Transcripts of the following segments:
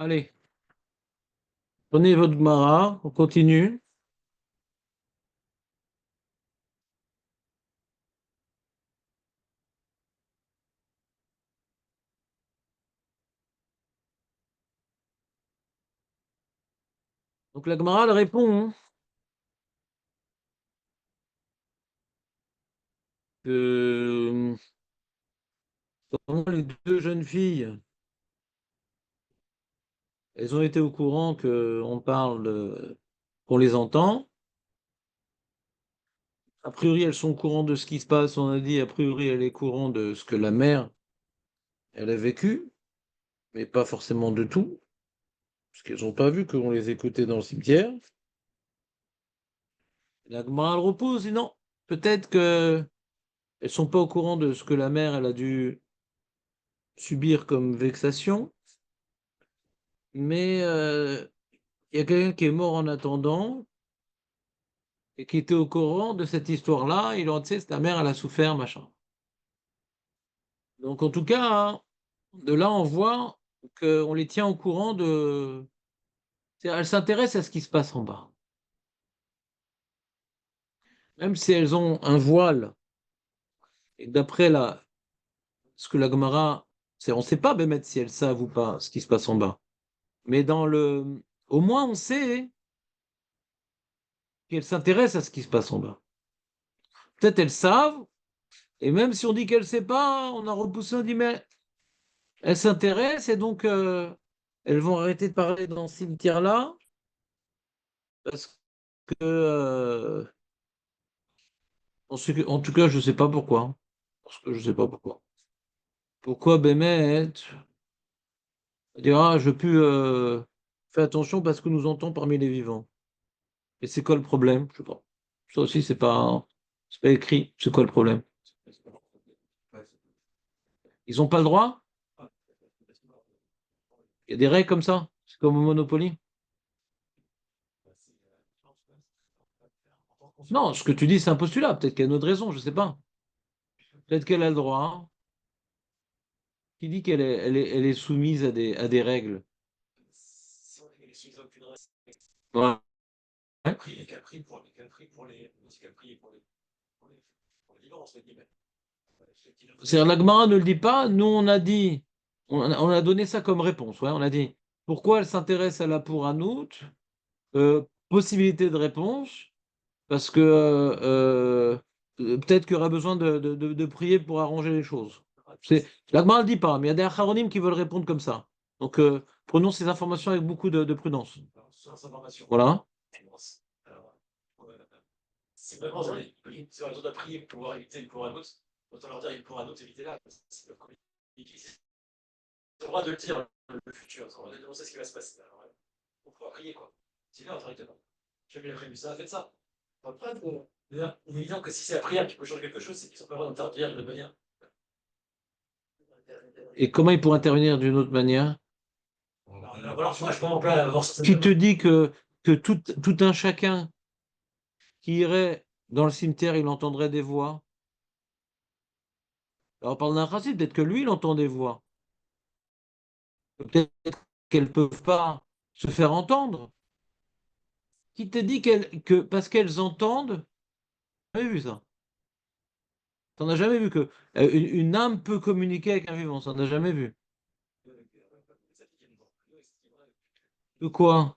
Allez, prenez votre Gemara, on continue. Donc la Gemara, elle répond hein, que pendant les deux jeunes filles, elles ont été au courant qu'on parle, qu'on les entend. A priori, elles sont au courant de ce qui se passe. On a dit, a priori, elle est au courant de ce que la mère, elle a vécu, mais pas forcément de tout, parce qu'elles n'ont pas vu qu'on les écoutait dans le cimetière. La Gemara, elle repose, dit non. Peut-être que elles sont pas au courant de ce que la mère, elle a dû subir comme vexation, mais il y a quelqu'un qui est mort en attendant et qui était au courant de cette histoire-là. Il en sait, ta mère, elle a souffert, machin. Donc, en tout cas, hein, de là, on voit qu'on les tient au courant de. Elles s'intéressent à ce qui se passe en bas. Même si elles ont un voile, et d'après ce que la Gemara, on ne sait pas, Bémet, si elles savent ou pas ce qui se passe en bas. Mais au moins, on sait qu'elles s'intéressent à ce qui se passe en bas. Peut-être elles savent, et même si on dit qu'elles ne savent pas, on a repoussé, on dit, mais elles s'intéressent, et donc elles vont arrêter de parler dans ce cimetière-là, parce que, en tout cas, je ne sais pas pourquoi. Hein. Parce que je ne sais pas pourquoi. Pourquoi Bémet dira, je peux faire attention parce que nous entend parmi les vivants. Et c'est quoi le problème? Je sais pas. Ça aussi, c'est pas écrit. C'est quoi le problème? Ils n'ont pas le droit? Il y a des règles comme ça? C'est comme au Monopoly? Non, ce que tu dis, c'est un postulat. Peut-être qu'il y a une autre raison, je ne sais pas. Peut-être qu'elle a le droit. Hein. Qui dit qu'elle est soumise à des règles? Ouais. C'est-à-dire, l'Agmara ne le dit pas. Nous, on a dit, on a donné ça comme réponse. Ouais, on a dit pourquoi elle s'intéresse à la pour Hanout. Possibilité de réponse, parce que peut-être qu'il y aura besoin de prier pour arranger les choses. L'Agmara ne le dit pas, mais il y a des Acharonim qui veulent répondre comme ça. Donc, prenons ces informations avec beaucoup de prudence. Voilà. C'est vraiment ça. Si on a prié pour pouvoir éviter le pour un autre, autant leur dire il pour un autre, évitez-la. C'est le droit de le dire, le futur. On sait ce qui va se passer. Alors, on pourra prier, quoi. Sinon, directement. J'ai bien prévu ça, faites ça. Après, il est évident que si c'est la prière qui peut changer quelque chose, c'est qu'ils sont pas vraiment d'intervenir de manière. Et comment ils pourraient intervenir d'une autre manière? Alors, moi, je prends en plein. Qui te dit que tout un chacun qui irait dans le cimetière, il entendrait des voix? Alors, on parle d'un chassid, peut-être que lui, il entend des voix. Peut-être qu'elles ne peuvent pas se faire entendre. Qui te dit que parce qu'elles entendent, t'as jamais vu ça? T'en as jamais vu que une âme peut communiquer avec un vivant, ça n'as jamais vu. De quoi?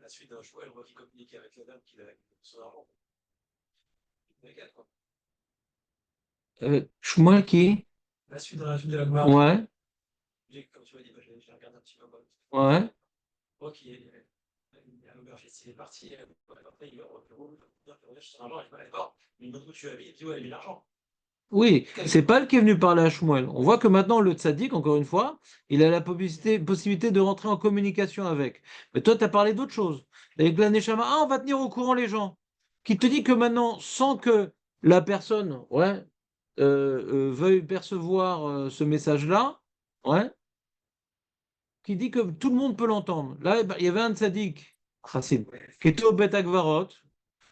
La suite d'un choix, elle voit qu'il communique avec la dame qui a son argent. Shmuel qui? La suite dans la suite de la gloire. Ouais. Comme tu m'as dit, j'ai regardé un petit peu. Ouais. Moi qui est l'aubergiste, il est parti. Après, il va au bureau, il revient sur son argent, il va d'accord. Mais une autre tu habites, il dit ouais, il a l'argent. Oui, c'est pas le qui est venu parler à Shmuel. On voit que maintenant, le tzaddik, encore une fois, il a la possibilité de rentrer en communication avec. Mais toi, tu as parlé d'autre chose. Avec la Neshama, ah, on va tenir au courant les gens. Qui te dit que maintenant, sans que la personne ouais, veuille percevoir ce message-là, ouais, qui dit que tout le monde peut l'entendre. Là, il y avait un tzaddik, Chassid, qui était au Bet Akvarot,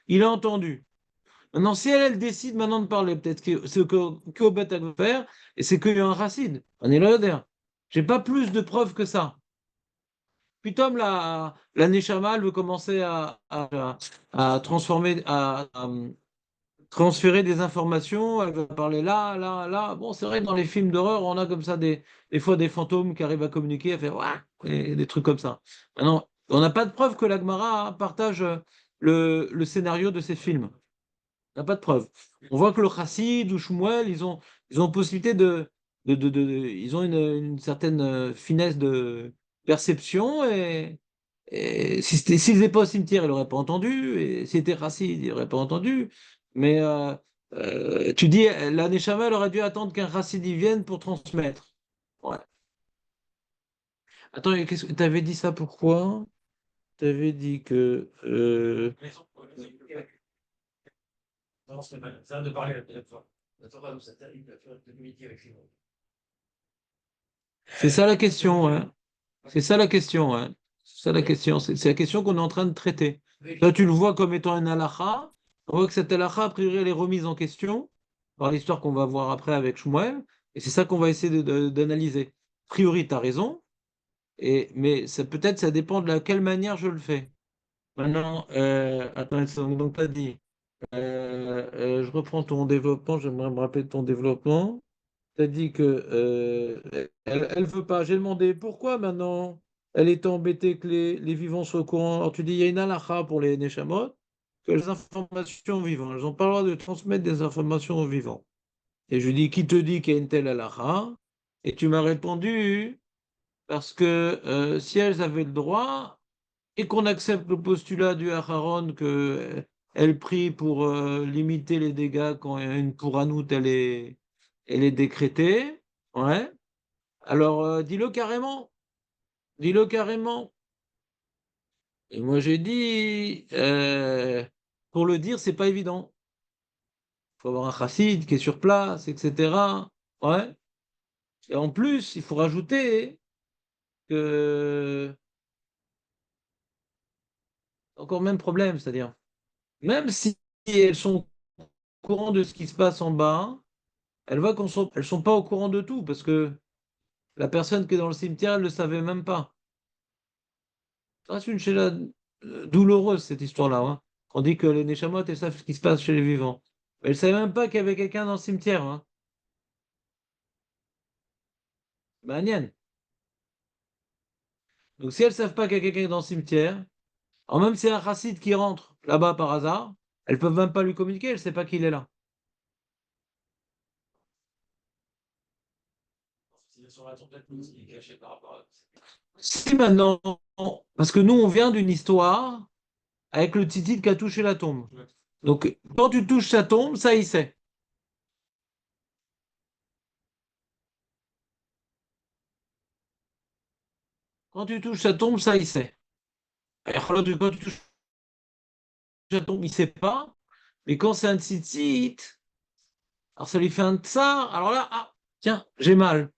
il a entendu. Maintenant, si elle décide maintenant de parler, peut-être que ce que Obed a faire, et c'est qu'il y a un racine, un élodère. J'ai pas plus de preuves que ça. Pitom, la Neshama, elle veut commencer à transformer, transférer des informations, elle veut parler là, là, là. Bon, c'est vrai que dans les films d'horreur, on a comme ça des fois des fantômes qui arrivent à communiquer, à faire Ouah et des trucs comme ça. Maintenant, on n'a pas de preuve que la Gemara partage le scénario de ces films. On n'a pas de preuve. On voit que le Chassid ou Shmuel, ils ont possibilité ils ont une certaine finesse de perception et s'ils n'étaient pas au cimetière, ils n'auraient pas entendu. Et s'ils étaient Chassid, ils n'auraient pas entendu. Mais tu dis, la Neshama, elle aurait dû attendre qu'un Chassid y vienne pour transmettre. Ouais. Attends, qu'est-ce que tu avais dit ça pourquoi? Tu avais dit que. Non, c'est mal. Ça de parler la deuxième fois. La Torah nous interdit de faire de l'unité avec les mots. C'est ça la question, hein. C'est ça la question, hein. C'est ça la question. C'est la question qu'on est en train de traiter. Là, tu le vois comme étant une halakha. On voit que cette halakha, a priori, elle est remise en question par l'histoire qu'on va voir après avec Shmuel. Et c'est ça qu'on va essayer d'analyser. A priori, tu as raison. Mais peut-être ça dépend de quelle manière je le fais. Maintenant, attends, donc tu as dit, je reprends ton développement, j'aimerais me rappeler de ton développement. Tu as dit que elle veut pas. J'ai demandé pourquoi maintenant elle est embêtée que les vivants soient au courant. Alors tu dis il y a une halakha pour les Neshamot, que les informations aux vivants, elles n'ont pas le droit de transmettre des informations aux vivants. Et je lui dis qui te dit qu'il y a une telle halakha? Et tu m'as répondu parce que si elles avaient le droit et qu'on accepte le postulat du Aharon que elle prie pour limiter les dégâts quand une pouranoute elle est décrétée, ouais. Alors, dis-le carrément. Dis-le carrément. Et moi, j'ai dit, pour le dire, c'est pas évident. Il faut avoir un chassid qui est sur place, etc. Ouais. Et en plus, il faut rajouter que, encore même problème, c'est-à-dire, même si elles sont au courant de ce qui se passe en bas, elles sont pas au courant de tout, parce que la personne qui est dans le cimetière, elle ne le savait même pas. Ça reste une chéla douloureuse, cette histoire-là, hein. On dit que les Neshamot, elles savent ce qui se passe chez les vivants. Mais elles ne savaient même pas qu'il y avait quelqu'un dans le cimetière, hein. Manienne. Donc si elles ne savent pas qu'il y a quelqu'un dans le cimetière, alors même si c'est un chassid qui rentre là-bas par hasard, elles ne peuvent même pas lui communiquer, elles ne savent pas qu'il est là. Sur la tombe qui est cachée par rapport à. Si maintenant, parce que nous, on vient d'une histoire avec le titite qui a touché la tombe. Donc, quand tu touches sa tombe, ça, il sait. Quand tu touches sa tombe, ça, il sait. Alors, quand tu touches sa tombe, il ne sait pas. Mais quand c'est un tzitzit, alors ça lui fait un tsar. Alors là, ah, tiens, j'ai mal.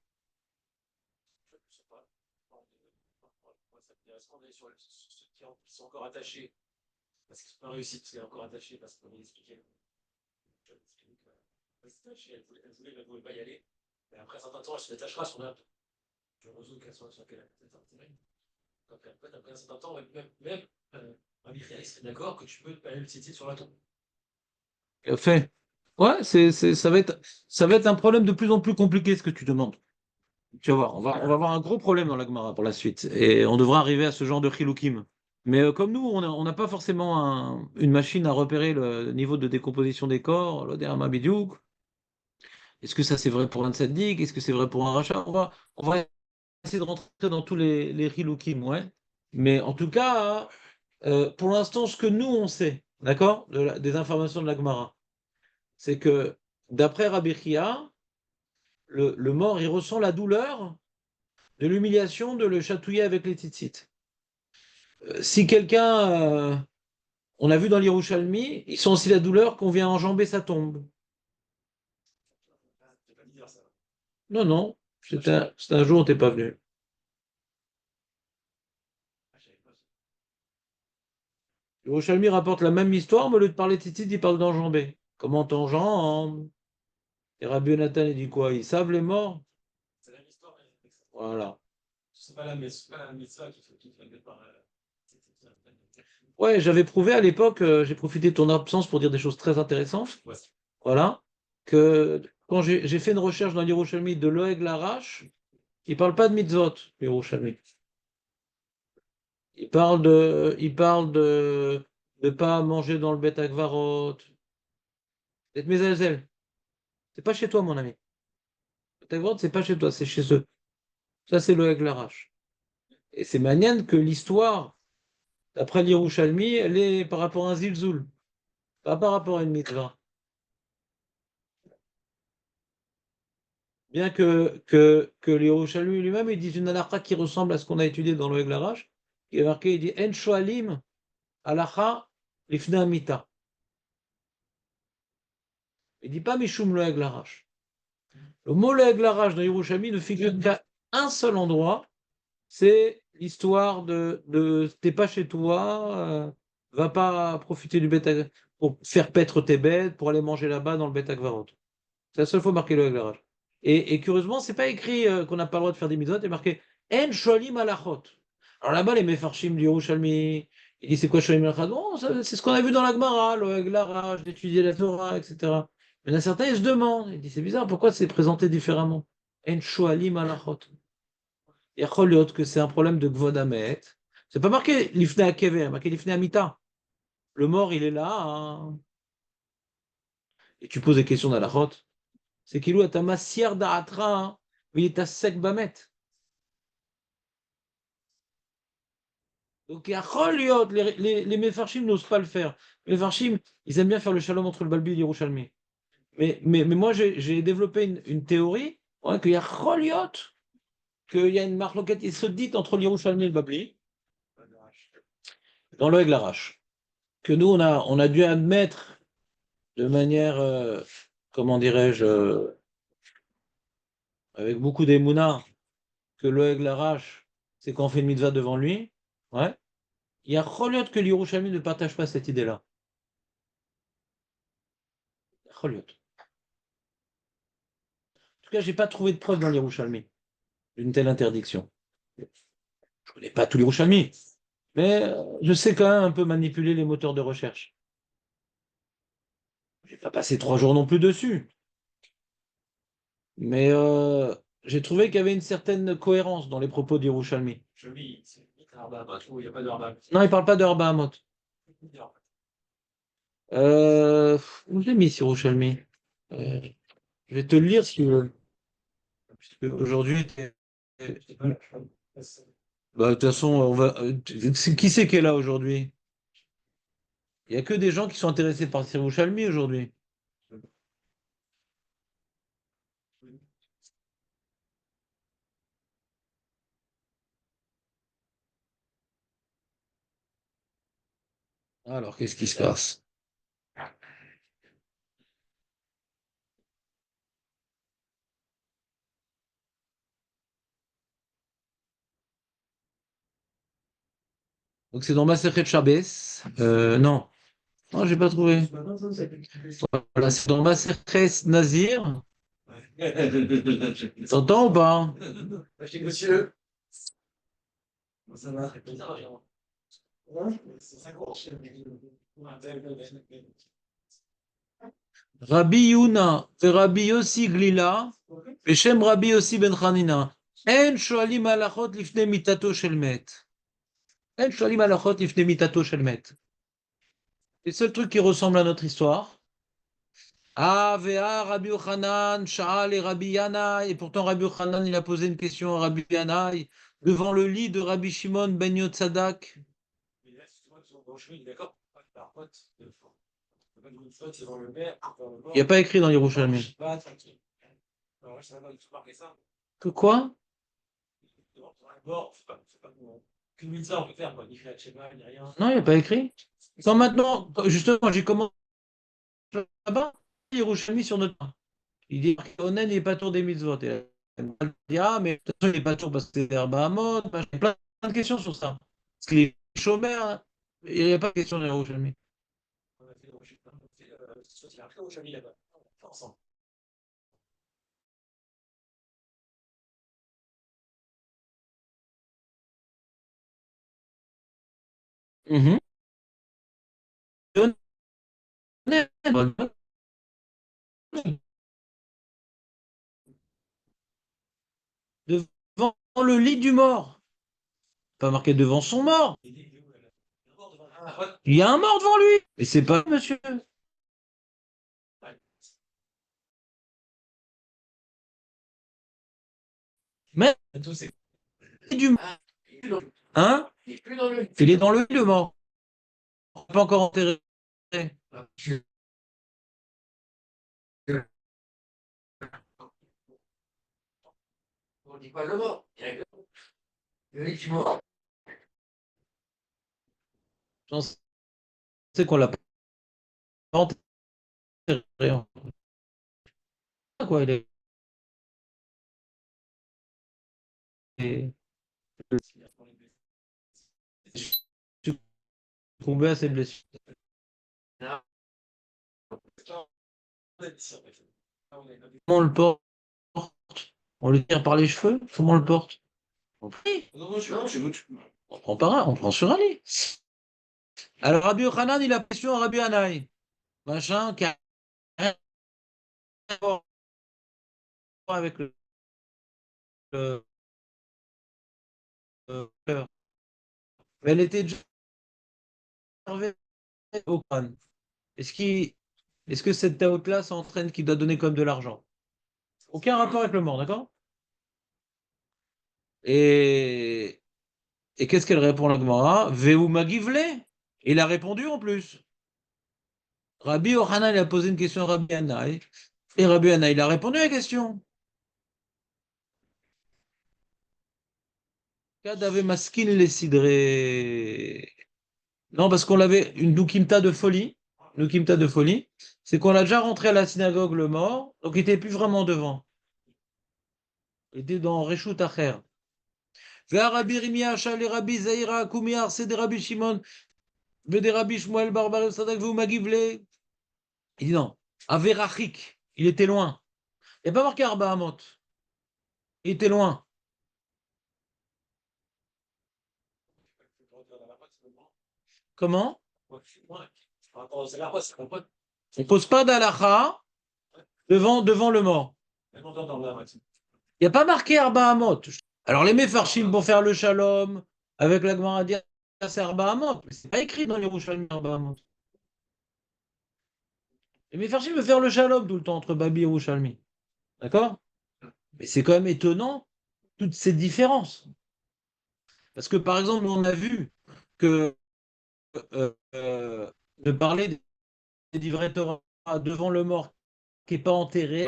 Qui sont encore attachés, parce qu'ils sont pas réussi, parce qu'ils sont encore attachés, parce qu'on expliquait. Elle ne voulait pas y aller. Et après un certain temps, elle se détachera sur la. Je résous qu'elle soit sur quelle intérêt. Après un certain temps, même un Michael serait d'accord que tu peux aller le citer sur la tombe. Fait. Ouais, ça va être un problème de plus en plus compliqué ce que tu demandes. Tu vas voir, on va avoir un gros problème dans la Gemara pour la suite. Et on devra arriver à ce genre de chilukim. Mais comme nous, on n'a pas forcément une machine à repérer le niveau de décomposition des corps, le derma bidiouk. Est-ce que ça c'est vrai pour un tzaddik? Est-ce que c'est vrai pour un rachat? On va essayer de rentrer dans tous les chilukim, ouais. Mais en tout cas, pour l'instant, ce que nous on sait, d'accord, des informations de la Gemara, c'est que d'après Rabbi Chia, le mort il ressent la douleur de l'humiliation de le chatouiller avec les tzitzit. Si quelqu'un, on a vu dans l'Yerushalmi, ils sent aussi la douleur qu'on vient enjamber sa tombe. Non, non, c'était un jour où t'es pas venu. L'Yerushalmi rapporte la même histoire, mais au lieu de parler de tzitzit, il parle d'enjamber. Comment t'enjambes? Et Rabbi Yonatan, il dit quoi? Ils savent les morts? C'est la même histoire. Voilà. C'est pas la mitzvah qui fait quelque part. Ouais, j'avais prouvé à l'époque, j'ai profité de ton absence pour dire des choses très intéressantes. Ouais. Voilà. Que quand j'ai fait une recherche dans l'Yerushalmi de Loeg Larash, il ne parle pas de mitzvot, l'Yerushalmi. Il parle de ne pas manger dans le Bet Akvarot, d'être Mezazel. C'est pas chez toi, mon ami. Le Bet Akvarot, c'est pas chez toi, c'est chez eux. Ça, c'est Loeg Larash. Et c'est manienne que l'histoire, d'après l'Yerushalmi, elle est par rapport à un Zilzoul, pas par rapport à une mitzvah. Bien que l'Yerushalmi lui-même, il dise une halakha qui ressemble à ce qu'on a étudié dans le Larash, qui est marqué, il dit En shoalim halakha lifnei amita. Il ne dit pas Mishum lo Larash. Le mot lo Larash dans Yerushalmi ne figure qu'à un seul endroit, c'est l'histoire de t'es pas chez toi, va pas profiter du bête pour faire paître tes bêtes, pour aller manger là-bas dans le bête Akvarot. C'est la seule fois marqué le garage. Et curieusement, c'est pas écrit qu'on n'a pas le droit de faire des mitzvot, c'est marqué En sholim alachot. Alors là-bas, les mefarshim du Yerushalmi, il dit c'est quoi sholim alachot? Bon, c'est ce qu'on a vu dans la Gemara, le garage, d'étudier la Torah, etc. Mais il y en a certains, ils se demandent, ils disent c'est bizarre, pourquoi c'est présenté différemment? En sholim alachot. Yachol liot que c'est un problème de Gvod Hamet. C'est pas marqué l'ifne akever, c'est marqué l'ifne amita. Le mort, il est là, hein. Et tu poses des questions d'alachot. C'est qu'il est à massière d'atra, il est à sec bamet. Donc, les Mefarshim n'osent pas le faire. Les Mefarshim, ils aiment bien faire le shalom entre le Balbi et l'Yerushalmi. Mais moi, j'ai développé une théorie, ouais, qu'il y a Choliot, qu'il y a une marloquette qui se dit entre l'Yerushalmi et le Babli, dans le Larash. Que nous, on a dû admettre de manière, comment dirais-je, avec beaucoup d'émouna, que le Larash, c'est quand on fait une mitzvah devant lui. Ouais. Il y a Choliot que l'Yerushalmi ne partage pas cette idée-là. Choliot. En tout cas, je n'ai pas trouvé de preuve dans l'Yerushalmi d'une telle interdiction. Je ne connais pas tous les Yerushalmi, mais je sais quand même un peu manipuler les moteurs de recherche. Je n'ai pas passé 3 jours non plus dessus, mais j'ai trouvé qu'il y avait une certaine cohérence dans les propos d'Yerushalmi. Je lis, c'est Arba, il n'y a pas de Arba. Non, il ne parle pas de Arba Hamot. Où je l'ai mis, Yerushalmi? Je vais te le lire si tu veux. Aujourd'hui, bah, de toute façon, qui c'est qui est là aujourd'hui? Il n'y a que des gens qui sont intéressés par Yerushalmi aujourd'hui. Alors, qu'est-ce qui se passe? Donc, c'est dans Masechet Shabbos. Non, non, j'ai pas trouvé. Voilà, c'est dans Masechet Nazir. T'entends ou pas? Monsieur. Ça va. Rabbi Yuna et Rabbi Yossi Glila, Beshem Rabbi Yossi Ben Chanina. En shoalim halachot lifnei mitato shel met. En shoalim halachot lifnei mitato shel met. C'est le seul truc qui ressemble à notre histoire. Ah, Vea, Rabbi Yochanan, Sha'al et Rabbi Yanaï. Et pourtant, Rabbi Yochanan, il a posé une question à Rabbi Yanaï devant le lit de Rabbi Shimon Ben Yotzadak. Il n'y a pas écrit dans Yerushalmi. Que quoi? Non, il n'y a pas écrit. Quand maintenant, justement, j'ai commencé là-bas, Yerushalmi sur notre main. Il dit Onen n'est pas tour des mitzvot. Et elle dit ah, mais de toute façon, il n'est pas tour parce que c'est Herba Hamot. Il y a plein de questions sur ça. Parce qu'il est chômeur, hein. Il n'y a pas de question de Yerushalmi. Mhm. Devant le lit du mort. Pas marqué devant son mort. Il y a un mort devant lui. Mais c'est pas monsieur. Mais du mort. Hein? Il est dans le lit, le mort. Pas encore enterré. On dit pas le mort. Le lit du mort. J'en sais qu'on l'a pas enterré. Quoi, succombé à ses blessures. Comment on le porte? On le tire par les cheveux? Comment on le porte? On prie. On prend par un, on prend sur un lit. Alors Rabbi Yochanan, il a pression à Rabbi Anaï. Machin, qui a rien à voir avec le- cœur. Mais elle était déjà énervée au crâne. Est-ce qu'il, est-ce que cette taout-là s'entraîne qu'il doit donner comme de l'argent? Aucun rapport avec le mort, d'accord? Et, et qu'est-ce qu'elle répond la Gemara? Veu magivle. Il a répondu en plus. Rabbi Yochanan, il a posé une question à Rabbi Anaï. Et Rabbi Anaï, il a répondu à la question. Kad avait maskin les sidré. Non, parce qu'on l'avait une Nukimta de folie. Nukimta de folie. C'est qu'on l'a déjà rentré à la synagogue le mort, donc il n'était plus vraiment devant. Il était dans Reshut Acher. Vers Rabbi Rimia, les Rabbi Zaira, Koumiar, c'est des Rabbi Shimon, des Rabbi Shmuel, Barbar, Sadak, vous Magivle. Il dit non. Averachik, il était loin. Il n'y a pas marqué Arba Hamot. Il était loin. Comment? On ne pose pas d'alacha devant le mort. Il n'y a pas marqué Arba Hamot. Alors les Mefarshim vont faire le shalom avec la Gemara dit c'est Arba Hamot. Mais c'est pas écrit dans les Yerushalmi Arba Hamot. Les Mefarshim veulent faire le shalom tout le temps entre Babi et Yerushalmi. D'accord? Mais c'est quand même étonnant toutes ces différences. Parce que par exemple, on a vu que de parler des livrets Torah devant le mort qui n'est pas enterré.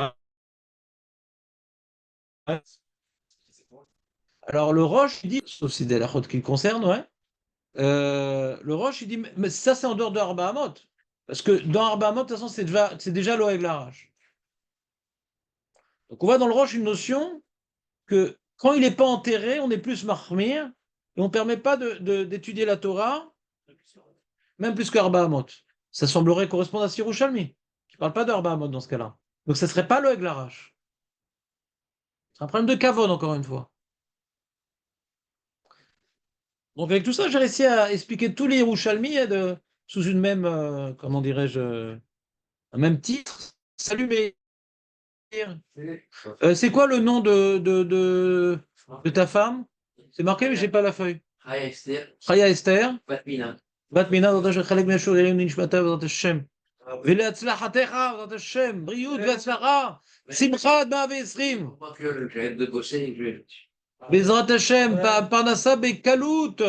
Alors le Roche, il dit, sauf si c'est la faute qui le concerne, ouais. Le Roche, il dit, mais ça c'est en dehors de Arba Hamot. Parce que dans Arba Hamot, de toute façon, c'est déjà l'Oeg l'arrache. Donc on voit dans le Roche une notion que quand il n'est pas enterré, on est plus marmir et on ne permet pas d'étudier la Torah, même plus qu'Arba Hamot. Ça semblerait correspondre à Sirushalmi, qui ne parle pas d'Arba Hamot dans ce cas-là. Donc ça ne serait pas l'Oeg l'arrache. C'est un problème de Kavod, encore une fois. Donc avec tout ça, j'ai réussi à expliquer tous les Yerushalmi sous une même, comment dirais-je, un même titre. Salut Meir. C'est quoi le nom de ta femme? C'est marqué, mais j'ai pas la feuille. Chaya Esther. בת מינה זאת אשר חלק מהשוררים נשמתה בעזרת השם. ולהצלחתך בעזרת השם, בריאות והצלחה, שמחה עד 120. בעזרת השם, פרנסה בקלות.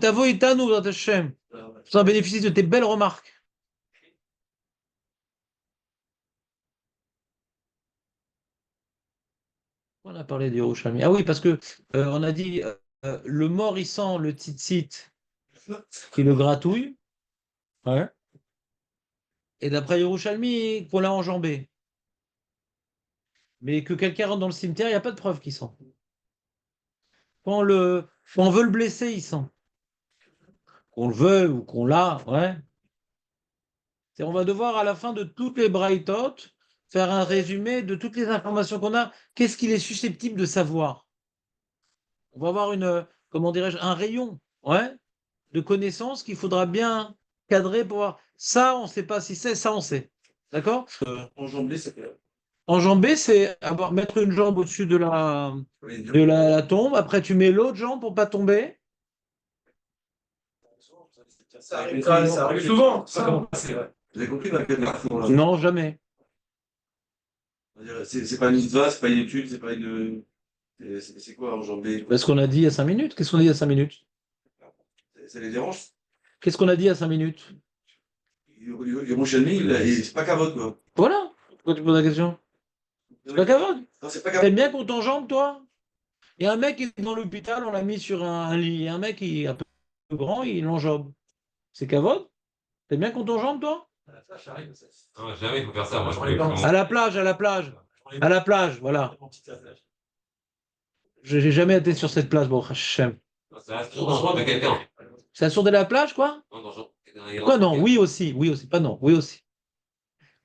תבוא איתנו בעזרת השם. Ça bénéficie de tes belles remarques. On a parlé du Yerushalmi. Ah oui, parce que on a dit le mort il sent le tzitzit qui le gratouille. Ouais. Et d'après Yerushalmi, qu'on l'a enjambé. Mais que quelqu'un rentre dans le cimetière, il n'y a pas de preuve qu'il sent. Quand on veut le blesser, il sent. Qu'on le veut ou qu'on l'a, ouais. On va devoir à la fin de toutes les braïtot faire un résumé de toutes les informations qu'on a. Qu'est-ce qu'il est susceptible de savoir? On va avoir comment dirais-je, un rayon, ouais, de connaissances qu'il faudra bien cadrer pour voir. Ça, on ne sait pas si c'est, ça, on sait. D'accord? Enjamber, c'est quoi? Enjamber, c'est mettre une jambe au-dessus de la tombe. Après, tu mets l'autre jambe pour ne pas tomber. Ça arrive souvent. C'est vrai. Vous avez compris dans quelle version là? Non, jamais. C'est pas une mitzvah, c'est pas une étude, c'est pas une. C'est quoi enjamber? Parce qu'on a dit il y a 5 minutes. Qu'est-ce qu'on a dit il y a 5 minutes? Ça les dérange? Qu'est-ce qu'on a dit il y a 5 minutes? Yerushalmi, c'est pas kavod, quoi. Voilà. Pourquoi tu poses la question? C'est pas kavod. Non, c'est pas kavod. T'aimes bien qu'on t'enjambe, toi? Il y a un mec qui est dans l'hôpital, on l'a mis sur un lit. Il y a un mec qui est un peu grand, il l'enjambe. C'est kavod? T'aimes bien qu'on t'enjambe, toi? Non, jamais il faut faire ça. Moi, je voulais À la plage, à la plage. À la plage, voilà. Je n'ai jamais été sur cette plage, bon, Hachem. C'est la source de quelqu'un. C'est la sourde de la plage, quoi? Non, Quoi, non? Oui aussi, pas non, oui aussi.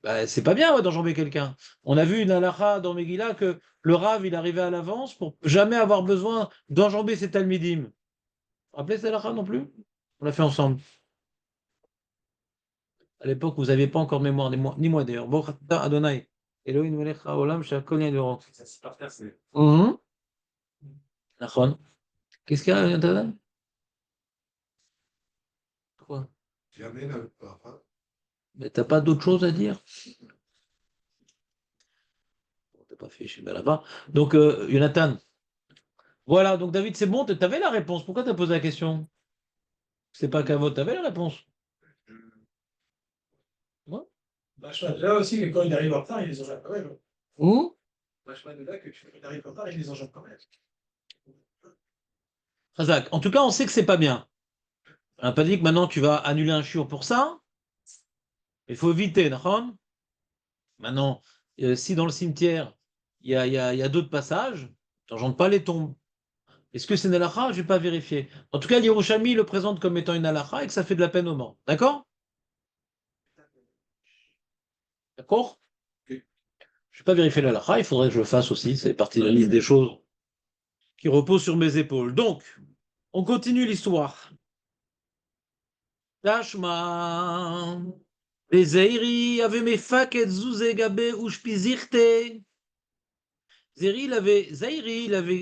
Bah, c'est pas bien ouais, d'enjamber quelqu'un. On a vu une halakha dans Megillah que le Rav, il arrivait à l'avance pour jamais avoir besoin d'enjamber ses talmidim. Vous vous rappelez cette halakha non plus? On l'a fait ensemble. À l'époque, vous n'aviez pas encore de mémoire, ni moi d'ailleurs. Bon, Adonai. Elohim melech haolam she'akol yadoro. Nachon. Qu'est-ce qu'il y a, Jonathan? Quoi? Jamais ne pas. Mais t'as pas d'autre chose à dire? Bon, t'as pas fait chez là-bas. Donc, Jonathan. Voilà, donc David, c'est bon, t'avais la réponse. Pourquoi t'as posé la question? C'est pas qu'à vote, t'avais la réponse. Ouais. Là aussi, quand il arrive en retard, il les enjambe quand même. Où? De là que il arrive en retard, il les enjambe quand même. Razak. En tout cas, on sait que c'est pas bien. On n'a pas dit que maintenant tu vas annuler un shiur pour ça. Il faut éviter, d'accord? Maintenant, si dans le cimetière, il y a d'autres passages, t'enjambes pas les tombes. Est-ce que c'est une halakha? Je vais pas vérifier. En tout cas, l'Hiroshami le présente comme étant une halakha et que ça fait de la peine aux morts. D'accord? D'accord? Je ne vais pas vérifier l'halakha, il faudrait que je le fasse aussi. C'est partie de la liste des choses qui reposent sur mes épaules. Donc, on continue l'histoire. Tashma. Zeiri avait mes faket zouze gabe ushpizirte. Zairi,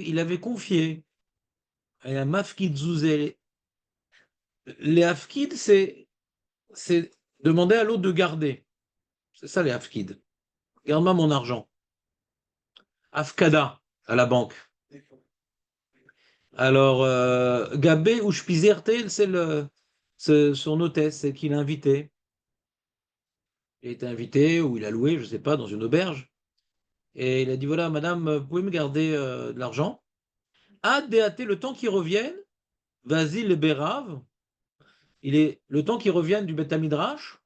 il avait confié à un mafkid zouze. Les afkid, c'est demander à l'autre de garder. C'est ça les afkid. Garde-moi mon argent. Afkada à la banque. Alors, Gabé ou Spizertel, c'est son hôtesse, c'est qu'il a invité. Il a été invité ou il a loué, je ne sais pas, dans une auberge. Et il a dit voilà, madame, vous pouvez me garder de l'argent. Adéaté, le temps qu'il revienne, vas-y, le Bérav, le temps qu'il revienne du Beth Midrash,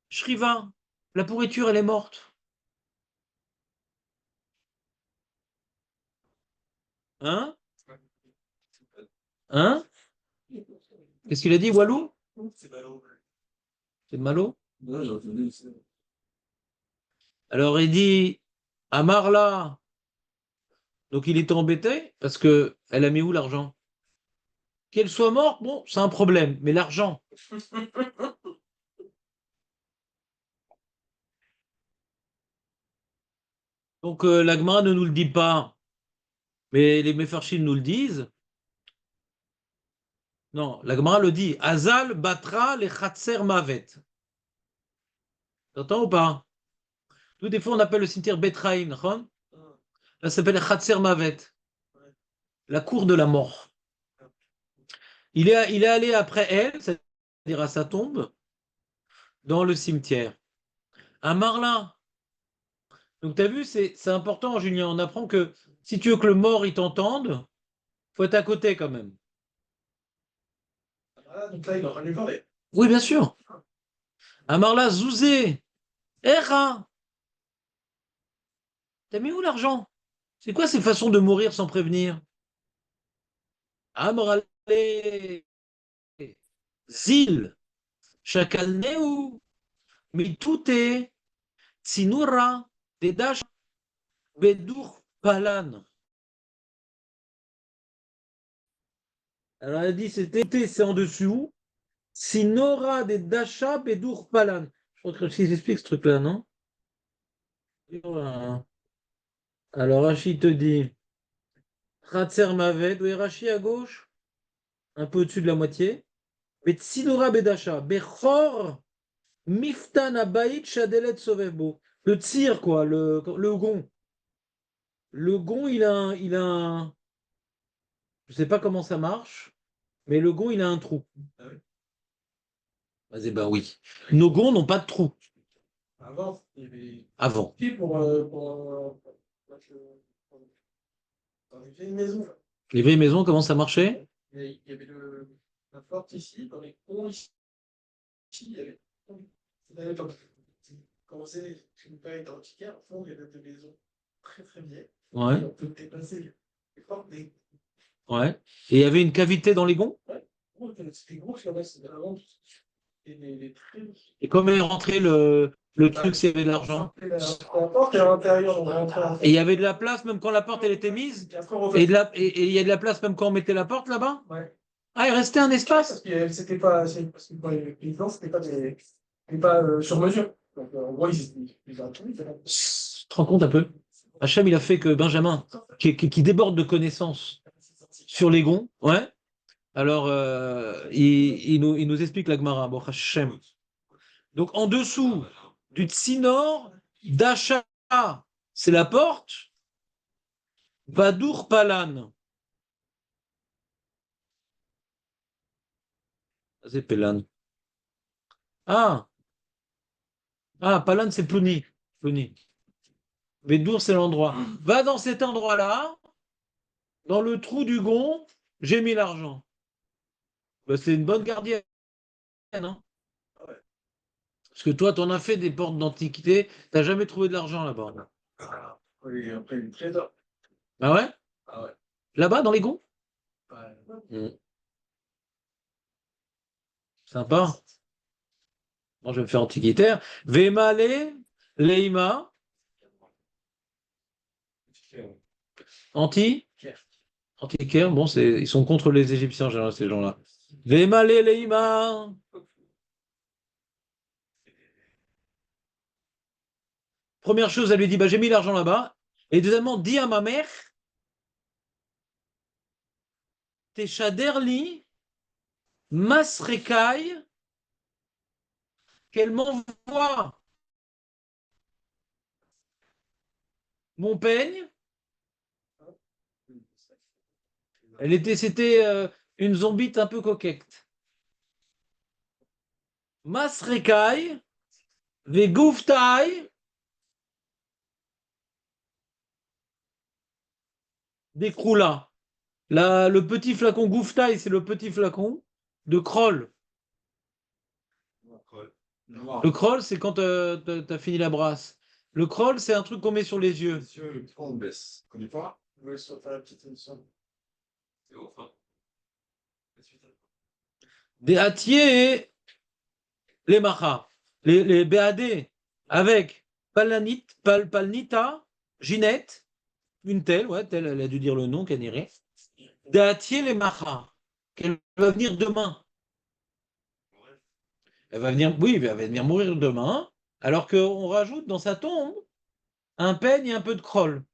Shriva, la pourriture, elle est morte. Hein? Hein? Qu'est-ce qu'il a dit, Walou? C'est ballot. C'est de Malo? Non, j'ai entendu. Alors il dit, Amarla, donc il était embêté parce que elle a mis où l'argent? Qu'elle soit morte, bon, c'est un problème, mais l'argent. Donc la Gemara ne nous le dit pas, mais les Mefarshim nous le disent. Non, la Gemara le dit. Azal batra le chatser mavet. T'entends ou pas? Nous, des fois, on appelle le cimetière Betraïm, d'accord? Là, ça s'appelle chatser mavet, la cour de la mort. Il est allé après elle, c'est-à-dire à sa tombe, dans le cimetière. Un marlin. Donc, tu as vu, c'est important, Julien. On apprend que si tu veux que le mort il t'entende, faut être à côté quand même. Ah, donc là, il est en train de lui parler. Oui, bien sûr. Un marlin zouzé. Era. T'as mis où l'argent? C'est quoi ces façons de mourir sans prévenir? Amrale. Zil. Chakalneu. Mitute. Tsinura. Dedash. Bedur. Palan. Alors, elle a dit c'est en dessous. Sinora de Dasha Bedur Palan. Je crois que Rachid explique ce truc-là, non? Alors, Rachid te dit Khatser Maved, où est Rachid à gauche? Un peu au-dessus de la moitié. Sinora Bedasha, Bechor Miftan Abayit Shadelet Sovebo. Le tir, quoi, le gond. Le gond, je sais pas comment ça marche, mais le gond, il a un trou. Ah oui. Vas-y, ben oui. Nos gonds n'ont pas de trou. Avant, il y avait Avant. dans les vieilles maisons. Les vieilles maisons, comment ça marchait? Il y avait la porte ici, dans les ponts ici, il y avait. Quand c'est une période antiquaire, au fond, il y avait des maisons très très vieilles. Ouais. Et on peut dépasser les portes des. Ouais. Et il y avait une cavité dans les gonds? C'était gros, c'était vraiment. Et les traits. Et comment est rentré le truc s'il y avait de l'argent? La porte est à l'intérieur, on rentrait. Et il y avait de la place même quand la porte elle était mise? Et il y a de la place même quand on mettait la porte là-bas? Ouais. Ah, il restait un espace? Parce que c'était pas. Parce que pour les paysans, c'était pas sur mesure. Donc, en gros, ils ont tout. Tu te rends compte un peu? Hacham, il a fait que Benjamin, qui déborde de connaissances sur les gonds, ouais. Alors, il nous explique la Gemara, bon, Hachem. Donc, en dessous du Tsinor, Dacha, c'est la porte. Badour Palan. C'est Pélan. Ah, Palan, c'est Plouni. Plouni. Badour, c'est l'endroit. Va dans cet endroit-là, dans le trou du gond, j'ai mis l'argent. Ben, c'est une bonne gardienne, hein? Parce que toi, tu en as fait des portes d'antiquité, t'as jamais trouvé de l'argent là-bas. Oui, après, le trésor. Ah ouais? Ah ouais. Là-bas, dans les gonds? Ouais. Sympa. Moi, je vais me faire antiquitaire. Vemale, Leima, anti, antiquaire. Bon, ils sont contre les Égyptiens, en général, ces gens-là. Vemale, Leima. Première chose, elle lui dit, bah, j'ai mis l'argent là-bas. Et deuxièmement, dis à ma mère, Teshaderli, Masrekai, qu'elle m'envoie mon peigne. C'était une zombite un peu coquette. Masrekai, Vegouftai, des Kroula. Le petit flacon Gouftaï, c'est le petit flacon de Kroll. Le Kroll, c'est quand t'as fini la brasse. Le Kroll, c'est un truc qu'on met sur les yeux. Monsieur, le on baisse. Connais pas? Je vais faire la petite émission. C'est ouf, hein. Des hatiers, les macha. Les BAD, avec Palnita, Ginette, une telle, ouais, telle, elle a dû dire le nom, qu'elle irait. Des hatiers, les macha. Qu'elle va venir demain. Elle va venir, oui, elle va venir mourir demain, alors qu'on rajoute dans sa tombe un peigne et un peu de Kroll.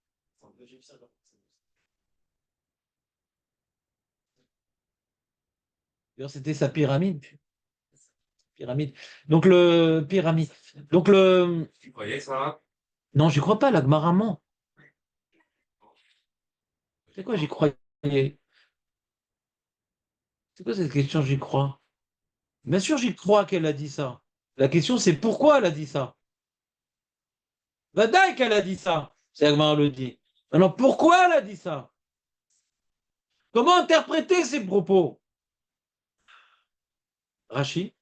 D'ailleurs, c'était sa pyramide. Pyramide. Donc le pyramide. Donc le. Tu croyais ça? Non, j'y crois pas, la Gemara ment. C'est quoi, j'y croyais? C'est quoi cette question, j'y crois? Bien sûr, j'y crois qu'elle a dit ça. La question, c'est pourquoi elle a dit ça. Vadaï qu'elle a dit ça. C'est la Gemara le dit. Alors pourquoi elle a dit ça? Comment interpréter ces propos? Rachi,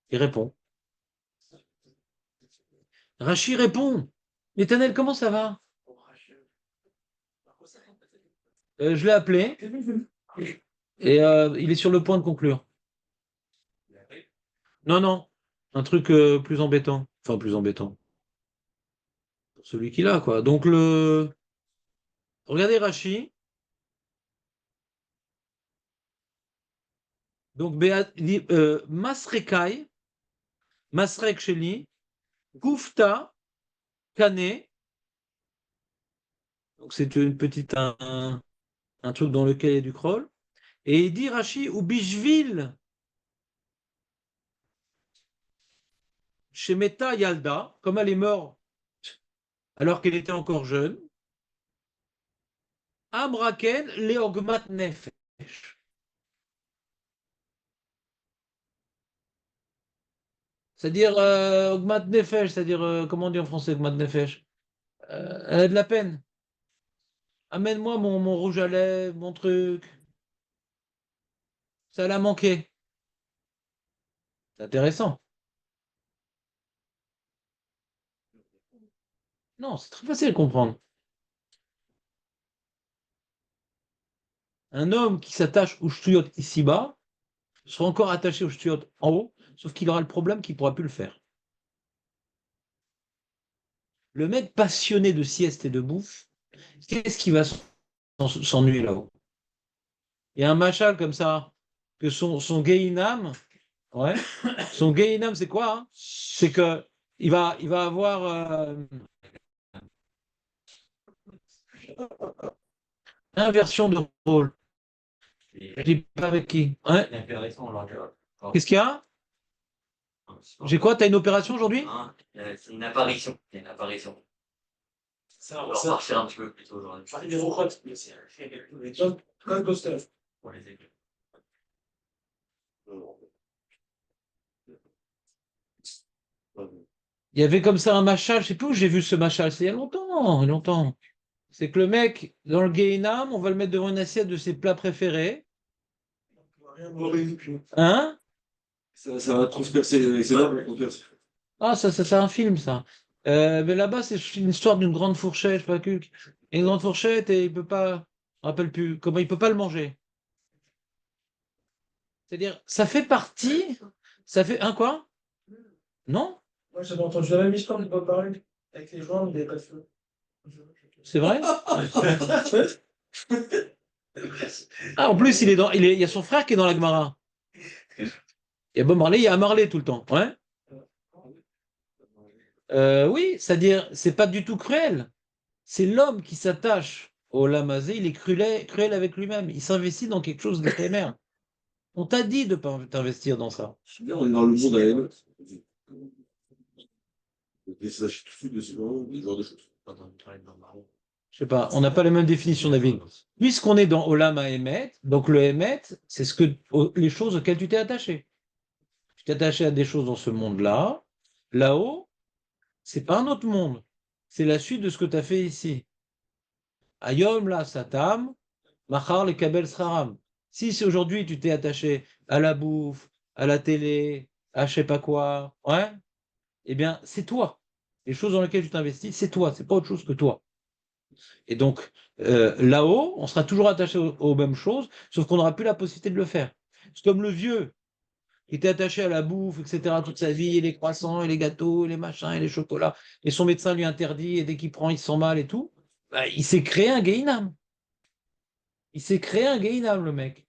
il répond. Rachi répond. Éternel, comment ça va? Je l'ai appelé et il est sur le point de conclure. Non, non, un truc plus embêtant. Enfin, plus embêtant. Pour celui qui l'a, quoi. Donc, regardez Rachi. Donc, Masrekai, Masrek Sheli, Kufta, Kane. Donc, c'est une petite, un truc dans lequel il y a du crawl. Et il dit Rashi, ou Bishvil, chez Meta Yalda, comme elle est morte alors qu'elle était encore jeune, Amraken, Leogmat Nefesh. C'est-à-dire, Ogmat Nefesh, c'est-à-dire, comment on dit en français, Ogmat Nefesh? Elle a de la peine. Amène-moi mon rouge à lèvres, mon truc. Ça l'a manqué. C'est intéressant. Non, c'est très facile à comprendre. Un homme qui s'attache au shtuyot ici-bas sera encore attaché au shtuyot en haut, sauf qu'il aura le problème qu'il ne pourra plus le faire. Le mec passionné de sieste et de bouffe, qu'est-ce qui va s'ennuyer là-haut? Il y a un machal comme ça, que son Gehinam, ouais, son Gehinam, c'est quoi, hein? C'est que il va avoir inversion de rôle. Je dis pas avec qui. Ouais. Qu'est-ce qu'il y a? J'ai quoi? T'as une opération aujourd'hui? C'est une apparition. C'est une apparition. On va repartir un petit peu plus tôt aujourd'hui. Je des retraites, mais c'est comme Costa. Pour les équipes. Il y avait comme ça un machal, je sais plus où j'ai vu ce machal, c'est il y a longtemps, il y a longtemps. C'est que le mec, dans le Gehinam, on va le mettre devant une assiette de ses plats préférés. Hein? Ça va transpercer, c'est là, Ah, ça c'est un film, ça. Mais là-bas, c'est une histoire d'une grande fourchette, je sais pas que. Une grande fourchette et il peut pas. Je me rappelle plus. Comment il peut pas le manger. C'est-à-dire, ça fait partie. Ça fait. Un quoi? Non? Moi, j'avais entendu la même histoire de Bob Barrel. Avec les joints, il n'y avait pas de feu. C'est vrai? Ah, en plus, il y a son frère qui est dans la Gemara. Il y a Bob Marley, il y a Marley tout le temps. Ouais? Oui, c'est-à-dire, c'est pas du tout cruel. C'est l'homme qui s'attache au lamazé, il est cruel avec lui-même. Il s'investit dans quelque chose d'éphémère. On t'a dit de ne pas t'investir dans ça. On est dans le monde à elle. Et ça, je suis dessus, ce genre de choses. Je sais pas, on n'a pas la même définition, David. Puisqu'on est dans Olam Emet, donc le Emet, c'est les choses auxquelles tu t'es attaché. Tu t'es attaché à des choses dans ce monde-là. Là-haut, c'est pas un autre monde. C'est la suite de ce que tu as fait ici. Ayom la satam, machar le kabel sraram. Si aujourd'hui tu t'es attaché à la bouffe, à la télé, à je sais pas quoi, ouais, eh bien c'est toi. Les choses dans lesquelles tu t'investis, c'est toi, c'est pas autre chose que toi. Et donc là-haut, on sera toujours attaché aux mêmes choses, sauf qu'on n'aura plus la possibilité de le faire. C'est comme le vieux qui était attaché à la bouffe, etc., toute sa vie, et les croissants, et les gâteaux, et les machins, et les chocolats, et son médecin lui interdit, et dès qu'il prend, il se sent mal et tout. Bah, il s'est créé un Gehinam. Il s'est créé un Gehinam, le mec.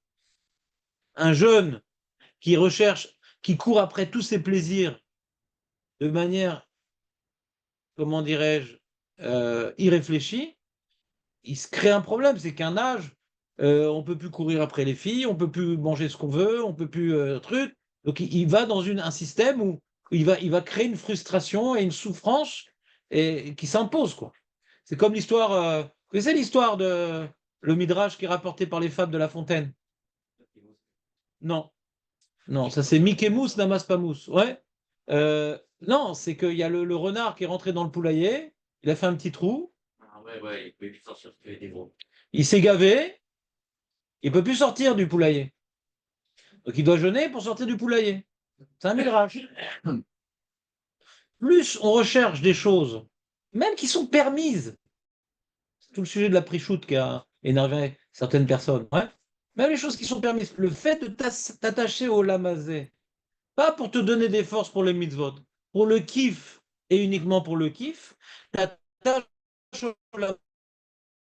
Un jeune qui recherche, qui court après tous ses plaisirs de manière, comment dirais-je, irréfléchie, il se crée un problème. C'est qu'un âge, on peut plus courir après les filles, on peut plus manger ce qu'on veut, on peut plus truc. Donc il va dans un système où il va créer une frustration et une souffrance qui s'impose, quoi. C'est comme l'histoire. Vous connaissez l'histoire de le Midrash qui est rapporté par les fables de La Fontaine? Non. Non, ça c'est Mickey Mousse, Namas pas mousse. Ouais. Non, c'est qu'il y a le renard qui est rentré dans le poulailler, il a fait un petit trou, Ah ouais, il pouvait plus sortir parce qu'il y avait des gros. il s'est gavé, il peut plus sortir du poulailler. Donc il doit jeûner pour sortir du poulailler. C'est un midrash. Plus on recherche des choses, même qui sont permises. C'est tout le sujet de la prichoute qui a énervé certaines personnes. Ouais. Même les choses qui sont permises. Le fait de t'attacher au lamazé, pas pour te donner des forces pour les mitzvot, pour le kiff et uniquement pour le kiff, t'attaches au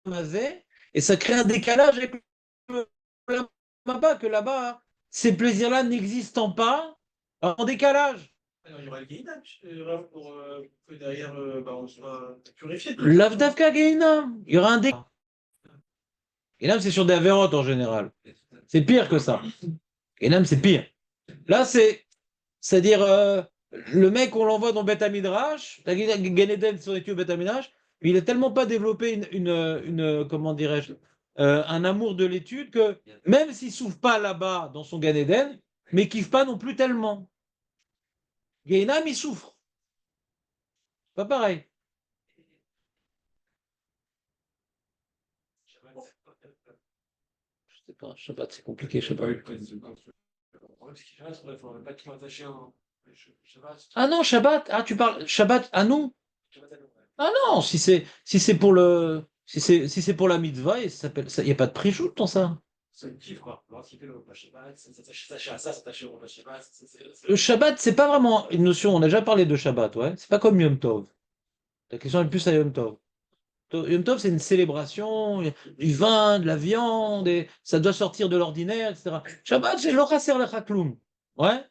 lamazé et ça crée un décalage avec le là-bas, que là-bas, ces plaisirs-là n'existant pas, en décalage. Alors, il y aura le Guéhinam, pour que derrière, on soit purifié. L'Avdavka Gehinam, il y aura un décalage. Gehinam, c'est sur des avérotes en général. C'est pire que ça. Gehinam, c'est pire. Là, c'est-à-dire, le mec, on l'envoie dans Beth Amidrash, Gan Eden, son étude Beth Amidrash, il n'a tellement pas développé comment dirais-je, un amour de l'étude que même s'il ne souffre pas là-bas dans son Gan Eden, mais il ne kiffe pas non plus tellement. Gehinam, il souffre. Pas pareil. Je sais pas, Shabbat, c'est compliqué, je sais pas. Ah non, Shabbat, ah tu parles Shabbat, ah non. Ah non, si c'est pour pour la mitzvah, il s'appelle ça, il n'y a pas de préjout dans ça. C'est le kiff, quoi. Lorsqu'il fait le Shabbat, s'attacher à ça, s'attacher au Shabbat. Le Shabbat, c'est pas vraiment une notion, on a déjà parlé de Shabbat, ouais. C'est pas comme Yom Tov. La question est plus à Yom Tov. Yom Tov, c'est une célébration, il y a du vin, de la viande, et ça doit sortir de l'ordinaire, etc. Shabbat, c'est l'ochaser lechakloum. Ouais.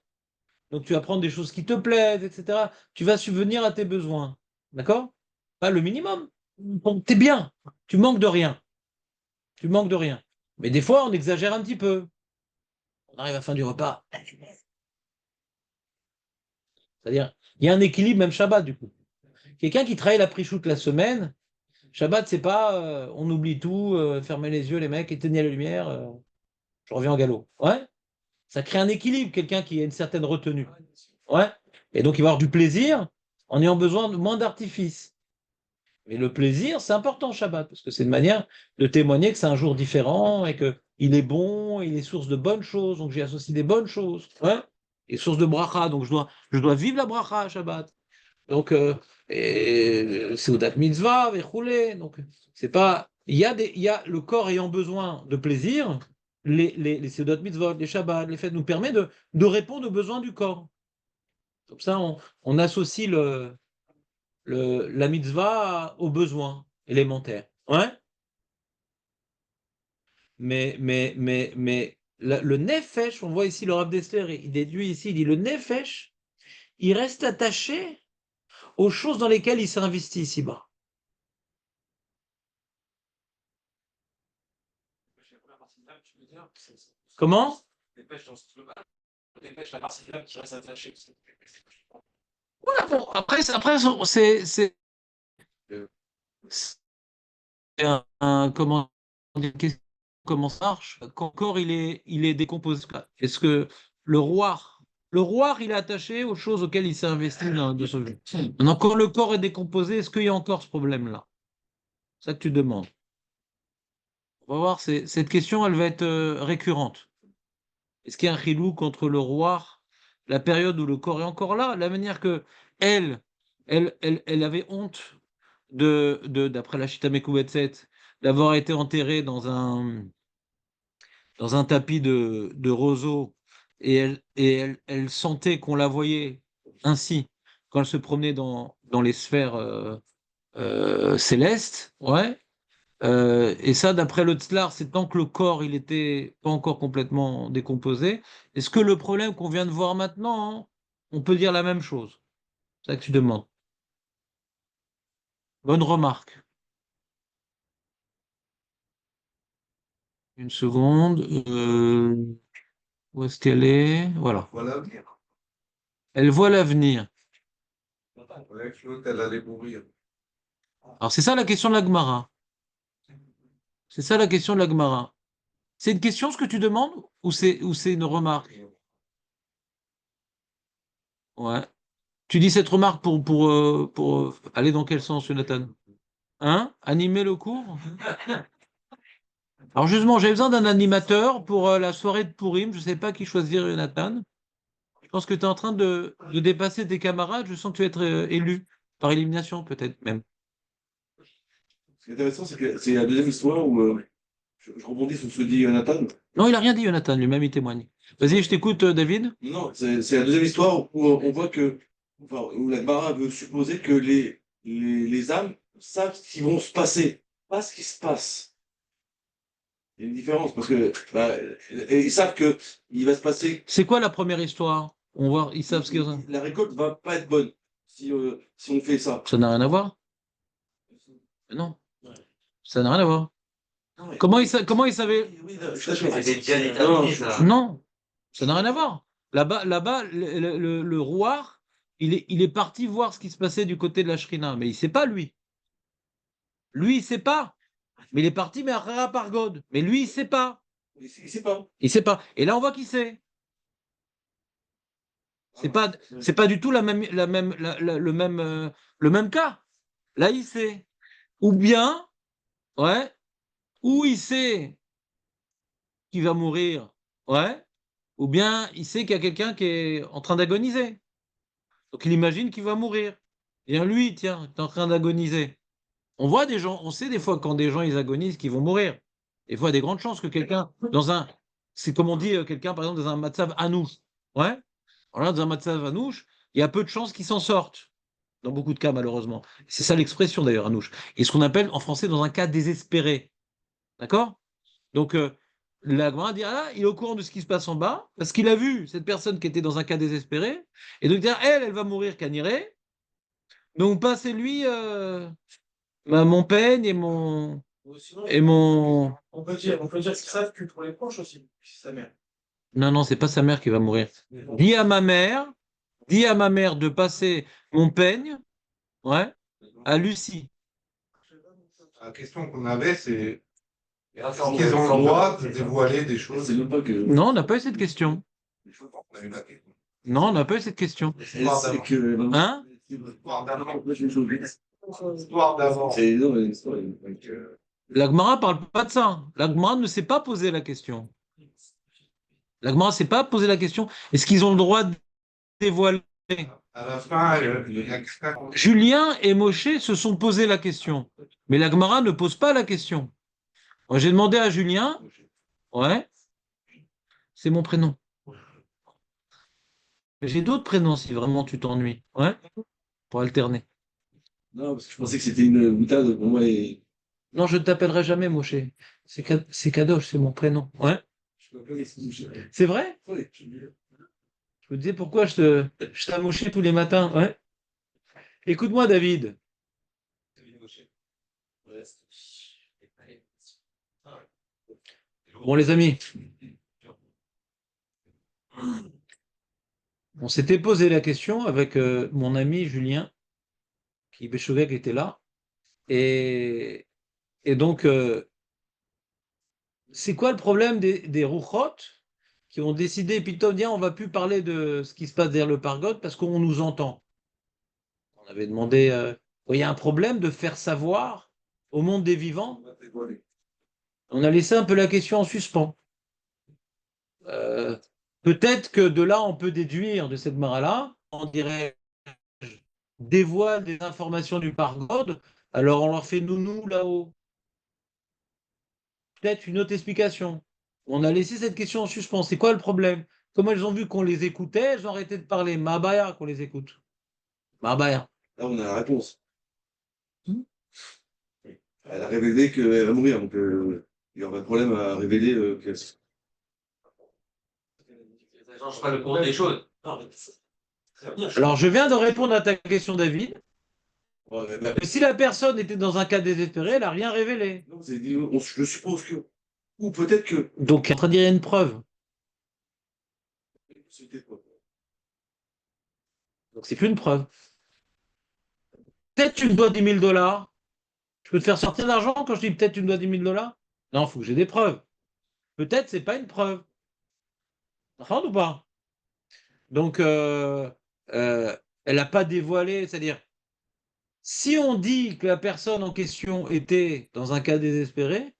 Donc tu vas prendre des choses qui te plaisent, etc. Tu vas subvenir à tes besoins. D'accord? Pas le minimum. Bon, t'es bien. Tu manques de rien. Tu manques de rien. Mais des fois, on exagère un petit peu. On arrive à la fin du repas. C'est-à-dire, il y a un équilibre, même Shabbat, du coup. Quelqu'un qui travaille la prichoute la semaine, Shabbat, c'est pas on oublie tout, fermez les yeux, les mecs, éteignez la lumière, je reviens en galop. Ouais? Ça crée un équilibre, quelqu'un qui a une certaine retenue. Ouais? Et donc, il va avoir du plaisir en ayant besoin de moins d'artifice. Mais le plaisir, c'est important, Shabbat, parce que c'est une manière de témoigner que c'est un jour différent et que il est bon, il est source de bonnes choses, donc j'y associe des bonnes choses. Ouais? Et source de bracha, donc je dois vivre la bracha à Shabbat. Donc, c'est au date mitzvah, roulé. Donc, c'est pas. Le corps ayant besoin de plaisir, les Seudot mitzvot, les Shabbat, les fêtes nous permettent de répondre aux besoins du corps. Comme ça, on associe la mitzvah aux besoins élémentaires. Ouais? Mais le nefesh, on voit ici le Rav Dessler, il déduit ici, il dit le nefesh, il reste attaché aux choses dans lesquelles il s'est investi ici-bas. Comment? La partie là qui reste attachée. Ouais, bon, après, c'est comment dire, comment ça marche? Quand le corps il est décomposé, est-ce que le roi, il est attaché aux choses auxquelles il s'est investi de ce jeu. Maintenant, quand le corps est décomposé, est-ce qu'il y a encore ce problème-là? C'est ça que tu demandes. On va voir, cette question, elle va être récurrente. Est-ce qu'il y a un chilou contre le roi, la période où le corps est encore là, la manière que elle avait honte d'après la Shita Mekubetset, d'avoir été enterrée dans un tapis de roseaux, et elle sentait qu'on la voyait ainsi quand elle se promenait dans les sphères célestes, ouais. Et ça, d'après le Tzlar, c'est tant que le corps il était pas encore complètement décomposé. Est-ce que le problème qu'on vient de voir maintenant, hein, on peut dire la même chose? C'est ça que tu demandes. Bonne remarque. Une seconde. Où est-ce qu'elle est? Voilà. Voilà. Elle voit l'avenir. Ouais, l'autre, elle allait mourir. Alors, c'est ça la question de la Gemara. C'est ça la question de la Gemara. C'est une question ce que tu demandes ou c'est une remarque? Ouais. Tu dis cette remarque pour aller dans quel sens, Jonathan? Hein? Animer le cours? Alors justement, j'ai besoin d'un animateur pour la soirée de Pourim. Je ne sais pas qui choisir, Jonathan. Je pense que tu es en train de dépasser tes camarades. Je sens que tu vas être élu par élimination, peut-être même. Ce qui est intéressant, c'est que c'est la deuxième histoire où je rebondis sur ce que dit Nathan. Non, il n'a rien dit, Jonathan. Lui-même, il témoigne. Vas-y, je t'écoute, David. Non, c'est la deuxième histoire où on voit que, enfin, où la Gemara veut supposer que les âmes savent ce qui vont se passer, pas ce qui se passe. Il y a une différence parce que ils savent que il va se passer. C'est quoi la première histoire? On voit, ils savent ce qu'ils ont. La récolte va pas être bonne si on fait ça. Ça n'a rien à voir? Non, ça n'a rien à voir. Non, mais- Comment ils savaient? Oui, je suis d'accord. C'était bien Non, établi, ça. Non, ça n'a rien à voir. Là-bas, le roi, il est parti voir ce qui se passait du côté de la Shrina, mais il ne sait pas, lui. Lui, il ne sait pas. Mais il est parti, mais à Pargod. Mais lui, il ne sait pas. il sait pas. Il ne sait pas. Et là, on voit qu'il sait. C'est pas du tout le même cas. Là, il sait. Ou bien, ouais, ou il sait qu'il va mourir, ouais, ou bien il sait qu'il y a quelqu'un qui est en train d'agoniser. Donc il imagine qu'il va mourir. Et bien lui, tiens, tu es en train d'agoniser. On voit des gens, on sait des fois quand des gens ils agonisent qu'ils vont mourir. Des fois, il y a des grandes chances que quelqu'un, c'est comme on dit, quelqu'un par exemple dans un matzav anouch, ouais, alors là, dans un matzav anouch, il y a peu de chances qu'il s'en sorte. Dans beaucoup de cas, malheureusement. C'est ça l'expression d'ailleurs, anouch. Et ce qu'on appelle en français dans un cas désespéré. D'accord? Donc, la Gemara dit, ah là, il est au courant de ce qui se passe en bas, parce qu'il a vu cette personne qui était dans un cas désespéré, et donc, elle va mourir canirée, donc passez-lui mon peigne Ou sinon, et mon... on peut dire qu'ils savent que pour les proches aussi, c'est sa mère. Non, non, c'est pas sa mère qui va mourir. Dis à ma mère de passer mon peigne, ouais, à Lucie. La question qu'on avait, c'est Et là, est-ce qu'ils ont le droit de dévoiler des choses? C'est même pas que. Non, on n'a pas eu cette question. On a eu la question. Non, on n'a pas eu cette question. C'est que. Hein? Histoire d'avant. C'est Histoire d'avant. non, mais l'histoire, donc, La Gemara parle pas de ça. La Gemara ne s'est pas posé la question. La Gemara ne s'est pas posé la question. Est-ce qu'ils ont le droit de dévoiler? À la fin, il y a quelqu'un qui Julien et Moshe se sont posé la question. Mais la Gemara ne pose pas la question. Moi, j'ai demandé à Julien. Ouais, c'est mon prénom. J'ai d'autres prénoms si vraiment tu t'ennuies. Ouais, pour alterner. Non, parce que je pensais que c'était une boutade pour moi et. Non, je ne t'appellerai jamais Moshe. C'est Kadosh, c'est mon prénom. Ouais. Je peux pas laisser bouger. C'est vrai? Ouais, Je me disais pourquoi je t'amochais tous les matins. Ouais. Écoute-moi, David. Bon, les amis, on s'était posé la question avec mon ami Julien, qui Béchouvet, qui était là. Et donc, c'est quoi le problème des rouchot qui ont décidé, puis Tom, on va plus parler de ce qui se passe derrière le Pargod parce qu'on nous entend. On avait demandé, il y a un problème de faire savoir au monde des vivants. On a laissé un peu la question en suspens. Peut-être que de là, on peut déduire de cette mara-là, on dirait, dévoile des informations du Pargod, alors on leur fait nounou là-haut. Peut-être une autre explication. On a laissé cette question en suspens. C'est quoi le problème? Comme elles ont vu qu'on les écoutait, elles ont arrêté de parler. Mabaya qu'on les écoute. Mabaya. Là, on a la réponse. Hmm. Elle a révélé qu'elle va mourir, donc il n'y aura pas de problème à révéler qu'elle. Ça change pas le cours des choses. Non, mais Alors, je viens de répondre à ta question, David. Ouais, Si la personne était dans un cas désespéré, elle n'a rien révélé. non, je suppose que. Ou peut-être que. Donc, il est en train de dire il y a une preuve. C'était quoi? Donc, c'est plus une preuve. Peut-être tu me dois 10 000 dollars. Je peux te faire sortir l'argent quand je dis peut-être tu me dois 10 000 dollars? Non, il faut que j'ai des preuves. Peut-être c'est pas une preuve. Enfin, ou pas? Donc, elle n'a pas dévoilé, c'est-à-dire, si on dit que la personne en question était dans un cas désespéré,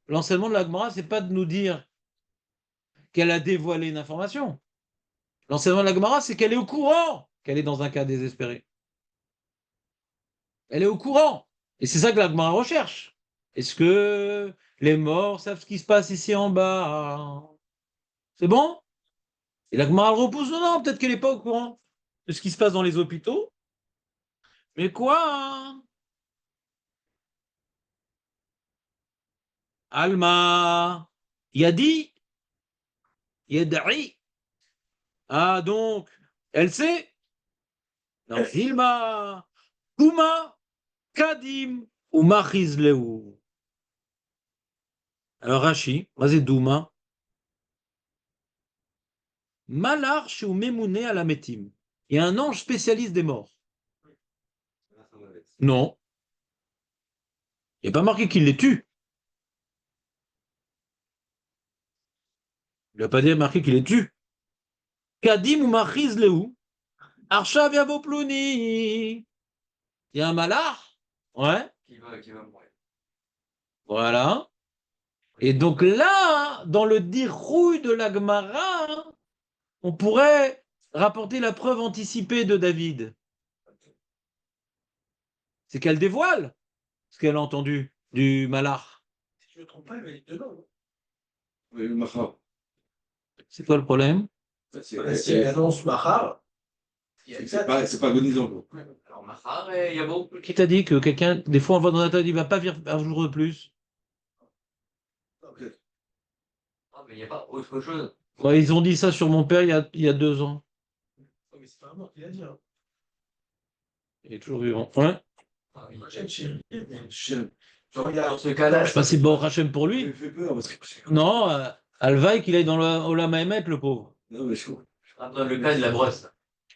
l'enseignement de la Gemara, ce n'est pas de nous dire qu'elle a dévoilé une information. L'enseignement de la Gemara, c'est qu'elle est au courant qu'elle est dans un cas désespéré. Elle est au courant. Et c'est ça que la Gemara recherche. Est-ce que les morts savent ce qui se passe ici en bas? C'est bon? Et la Gemara repousse, non, non, peut-être qu'elle n'est pas au courant de ce qui se passe dans les hôpitaux. Mais quoi? Alma. Yadi. Yad'i. Ah, donc, elle sait? Non, Ilma. Kuma. Kadim. Ou Machizleu. Alors, Rashi, vas-y, Douma. Malar ou Memouné à la Métim. Il y a un ange spécialiste des morts. Non. Il n'est pas marqué qu'il les tue. Il n'a pas dit marqué qu'il les tue. Kadim ou Machiz Leou. Arshav Yavoplouni. Il y a un malard. Ouais. Qui va mourir. Voilà. Et donc là, dans le dirouille de la Gemara, on pourrait rapporter la preuve anticipée de David. C'est qu'elle dévoile ce qu'elle a entendu du malard. Si je ne me trompe pas, elle est dedans. Oui, le Macha. C'est quoi le problème? Si elle annonce Mahar, C'est pas agonisant, quoi. Alors, Mahar, il y a beaucoup. Qui t'a dit que quelqu'un, des fois on va dans la tête, il ne va pas vivre un jour de plus? Ah, mais il n'y a pas autre chose. Ouais, ils ont dit ça sur mon père il y a 2 ans. mais c'est pas un mort qui l'a dit. Hein. Il est toujours vivant. Ouais. Ah, oui. J'aime chérie, mais Je regarde dans ce cas-là, Bah, c'est bon Hachem pour Il lui. me fait peur, parce que. Non, Alvaï qu'il aille dans le Olam Haemet, le pauvre. Non, mais je comprends. dans le cas de la brosse.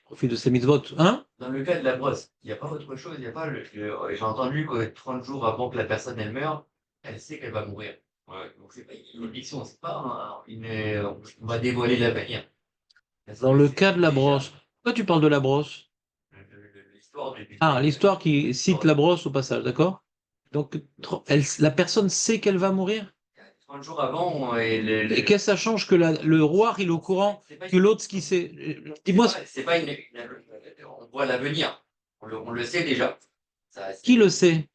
Profite de ses mitzvot. Hein? Dans le cas de la brosse, il n'y a pas autre chose. Il y a pas j'ai entendu que 30 jours avant que la personne elle meure, elle sait qu'elle va mourir. Ouais. Donc c'est pas une éviction, c'est pas on va dévoiler l'avenir. Dans le cas de la brosse. Pourquoi tu parles de la brosse? L'histoire du. Ah, l'histoire qui cite la brosse au passage, d'accord? Donc, la personne sait qu'elle va mourir? 30 jours avant, Et qu'est-ce que ça change que le roi, il est au courant que l'autre, ce qui sait? Dis-moi, c'est pas on voit l'avenir. On le sait déjà. qui le sait?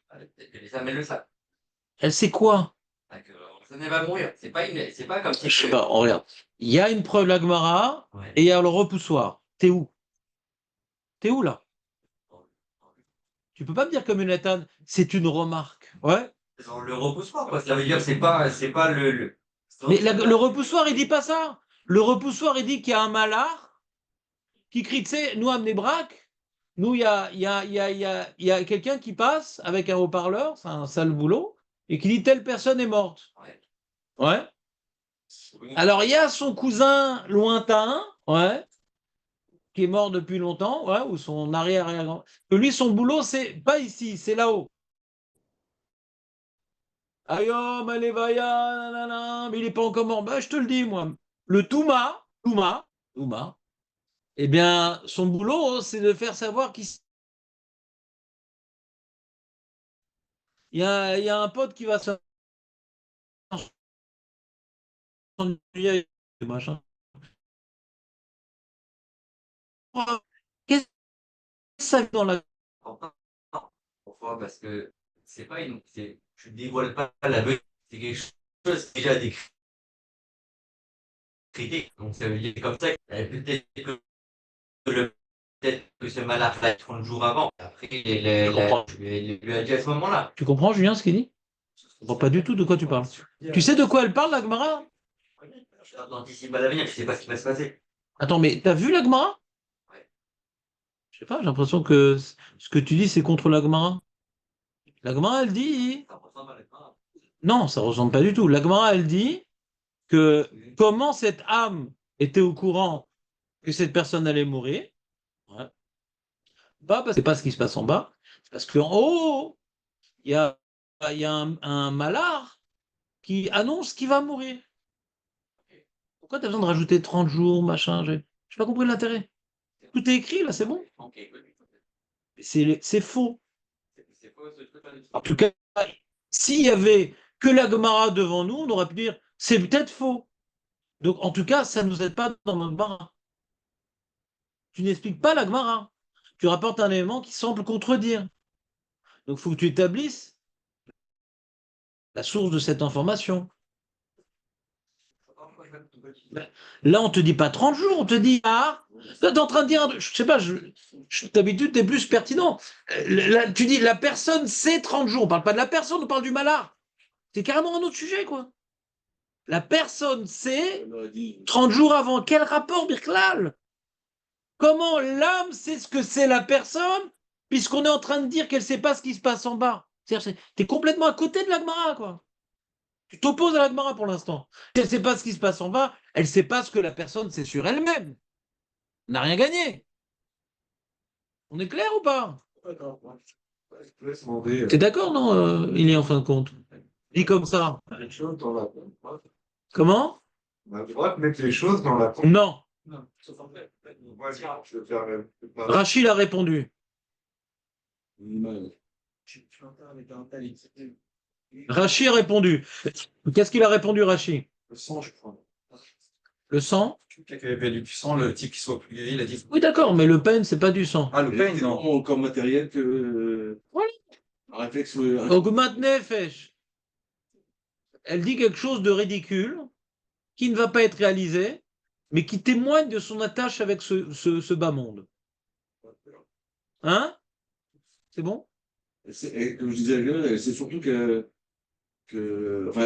Les femmes, elles le savent. Elle sait quoi? Ça ne va mourir. C'est pas comme si. Je sais pas, on regarde. Il y a une preuve, la Gemara, Ouais. et il y a le repoussoir. T'es où? T'es où, là? Tu peux pas me dire comme Jonathan, c'est une remarque. Ouais. Dans le repoussoir, quoi. Ça veut dire c'est pas le. Mais le repoussoir, il dit pas ça. Le repoussoir, il dit qu'il y a un malard qui crie, tu sais, nous, à Mnebrak, nous, il y a quelqu'un qui passe avec un haut-parleur, c'est un sale boulot, et qui dit telle personne est morte. Ouais. Ouais. Alors, il y a son cousin lointain, ouais, qui est mort depuis longtemps, ouais, ou son arrière-arrière-grand. Que lui, son boulot, c'est pas ici, c'est là-haut. Ayom, Alevaya, nanana, mais il n'est pas encore mort. Ben, je te le dis, moi. Le Touma, eh bien, son boulot, c'est de faire savoir qu'il il y a un pote qui va s'ennuyer, machin. Qu'est-ce que ça fait dans la... Pourquoi? Parce que c'est pas tu dévoiles pas la vérité. C'est quelque chose déjà décrit. Donc ça veut dire comme ça. Peut-être que ce malade va 30 jours avant. Après, il lui a dit à ce moment-là. Tu comprends, Julien, ce qu'il dit? Je comprends pas du tout de quoi tu parles. Tu sais de quoi elle parle, la Gemara? T'anticipes pas l'avenir, tu sais pas ce qui va se passer. Attends, mais t'as vu la Gemara? Ouais. Je sais pas, j'ai l'impression que ce que tu dis, c'est contre la Gemara. La Gemara, elle dit... Ça ressemble à la. Non, ça ressemble pas du tout. La Gemara, elle dit que comment cette âme était au courant que cette personne allait mourir. Ouais. Pas parce que c'est pas ce qui se passe en bas, c'est parce qu'en haut, il y a un malard qui annonce qu'il va mourir. Pourquoi tu as besoin de rajouter 30 jours, machin? J'ai pas compris l'intérêt. Tout est écrit, là, c'est bon. C'est faux. En tout cas, s'il y avait que la Gemara devant nous, on aurait pu dire c'est peut-être faux. Donc, en tout cas, ça ne nous aide pas dans notre Gemara. Tu n'expliques pas la Gemara. Tu rapportes un élément qui semble contredire. Donc, il faut que tu établisses la source de cette information. Là, on ne te dit pas 30 jours, on te dit là, tu es en train de dire, je sais pas, d'habitude, tu es plus pertinent. Là, tu dis la personne c'est 30 jours, on ne parle pas de la personne, on parle du malard. C'est carrément un autre sujet, quoi. La personne sait, On aurait dit. 30 jours avant, quel rapport, Birklal? Comment l'âme sait ce que c'est la personne, puisqu'on est en train de dire qu'elle ne sait pas ce qui se passe en bas? C'est-à-dire, tu es complètement à côté de la Gemara, quoi. Tu t'opposes à la Gemara pour l'instant. Elle ne sait pas ce qui se passe en bas, elle ne sait pas ce que la personne sait sur elle-même. On n'a rien gagné. On est clair ou pas? D'accord. Je laisse demander. T'es d'accord, non, il est en fin de compte? Dit comme ça. Les choses dans la. Comment? On a le droit de mettre les choses dans la. Non. Non, sauf en fait. Moi, je vais faire. Rachid a répondu. Tu l'entends avec un tel, il- Rachid a répondu. Qu'est-ce qu'il a répondu, Rachid? Le sang, je crois. Le sang? Quelqu'un qui avait perdu du sang, le type qui soit plus guéri, il a dit. Oui, d'accord, mais le pain, c'est pas du sang. Ah, le pain, non. Encore matériel que. Voilà. Un réflexe. Donc, Matnefesh, elle dit quelque chose de ridicule, qui ne va pas être réalisé, mais qui témoigne de son attache avec ce bas monde. Hein? C'est bon? Et comme je disais à la gueule, c'est surtout enfin,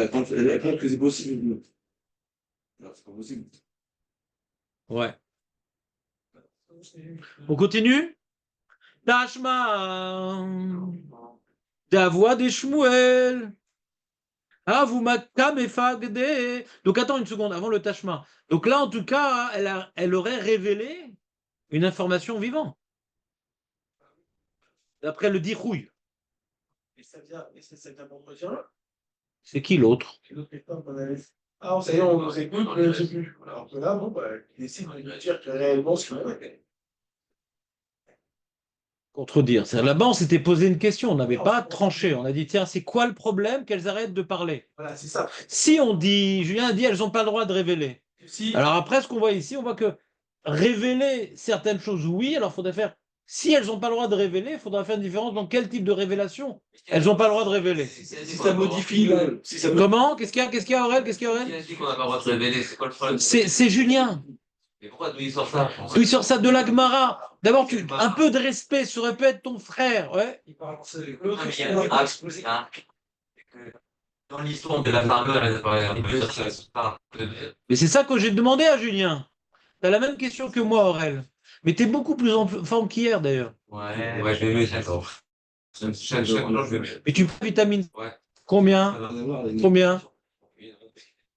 quand elle pense que c'est possible. Non, c'est pas possible. Ouais. On continue? Tashma, la voix des Shmuel. Ah, vous m'avez fagdé. Donc, attends une seconde, avant le Tashma. Donc là, en tout cas, elle aurait révélé une information vivante. D'après le Dirouille. Et ça vient, ça vient pour dire. C'est qui l'autre? Ah, ça y est, on nous écoute, mais je sais plus. Alors que là, bon, bah, il essaie de nous dire que réellement ce qu'il fait. Contredire. Là-bas, on s'était posé une question, on n'avait pas tranché. On a dit, tiens, c'est quoi le problème qu'elles arrêtent de parler? Voilà, c'est ça. Si on dit, Julien a dit, elles n'ont pas le droit de révéler. Si, Alors après, ce qu'on voit ici, on voit que révéler certaines choses, oui, alors il faudrait faire. Si elles n'ont pas le droit de révéler, il faudra faire une différence dans quel type de révélation elles n'ont pas le droit de révéler. Si ça modifie. Si ça Comment? Qu'est-ce qu'il y a, Aurel? Qu'est-ce qu'il y a, Qui Aurel? a dit qu'on n'a pas le droit de révéler? C'est quoi le problème? C'est Julien. Mais pourquoi d'où il sort ça? Oui, sur ça, de la Gemara. D'abord, un peu de respect, ça aurait pu être ton frère. Ouais. il parle de Non, mais il y a dans l'histoire de la parole, Mais c'est ça que j'ai demandé à Julien. Tu as la même question que moi, Aurel. Mais tu es beaucoup plus en forme qu'hier, d'ailleurs. ouais, je vais mieux, d'accord. Chaque jour, je vais mieux. Mais tu prends vitamine. Ouais. Combien? va. Combien?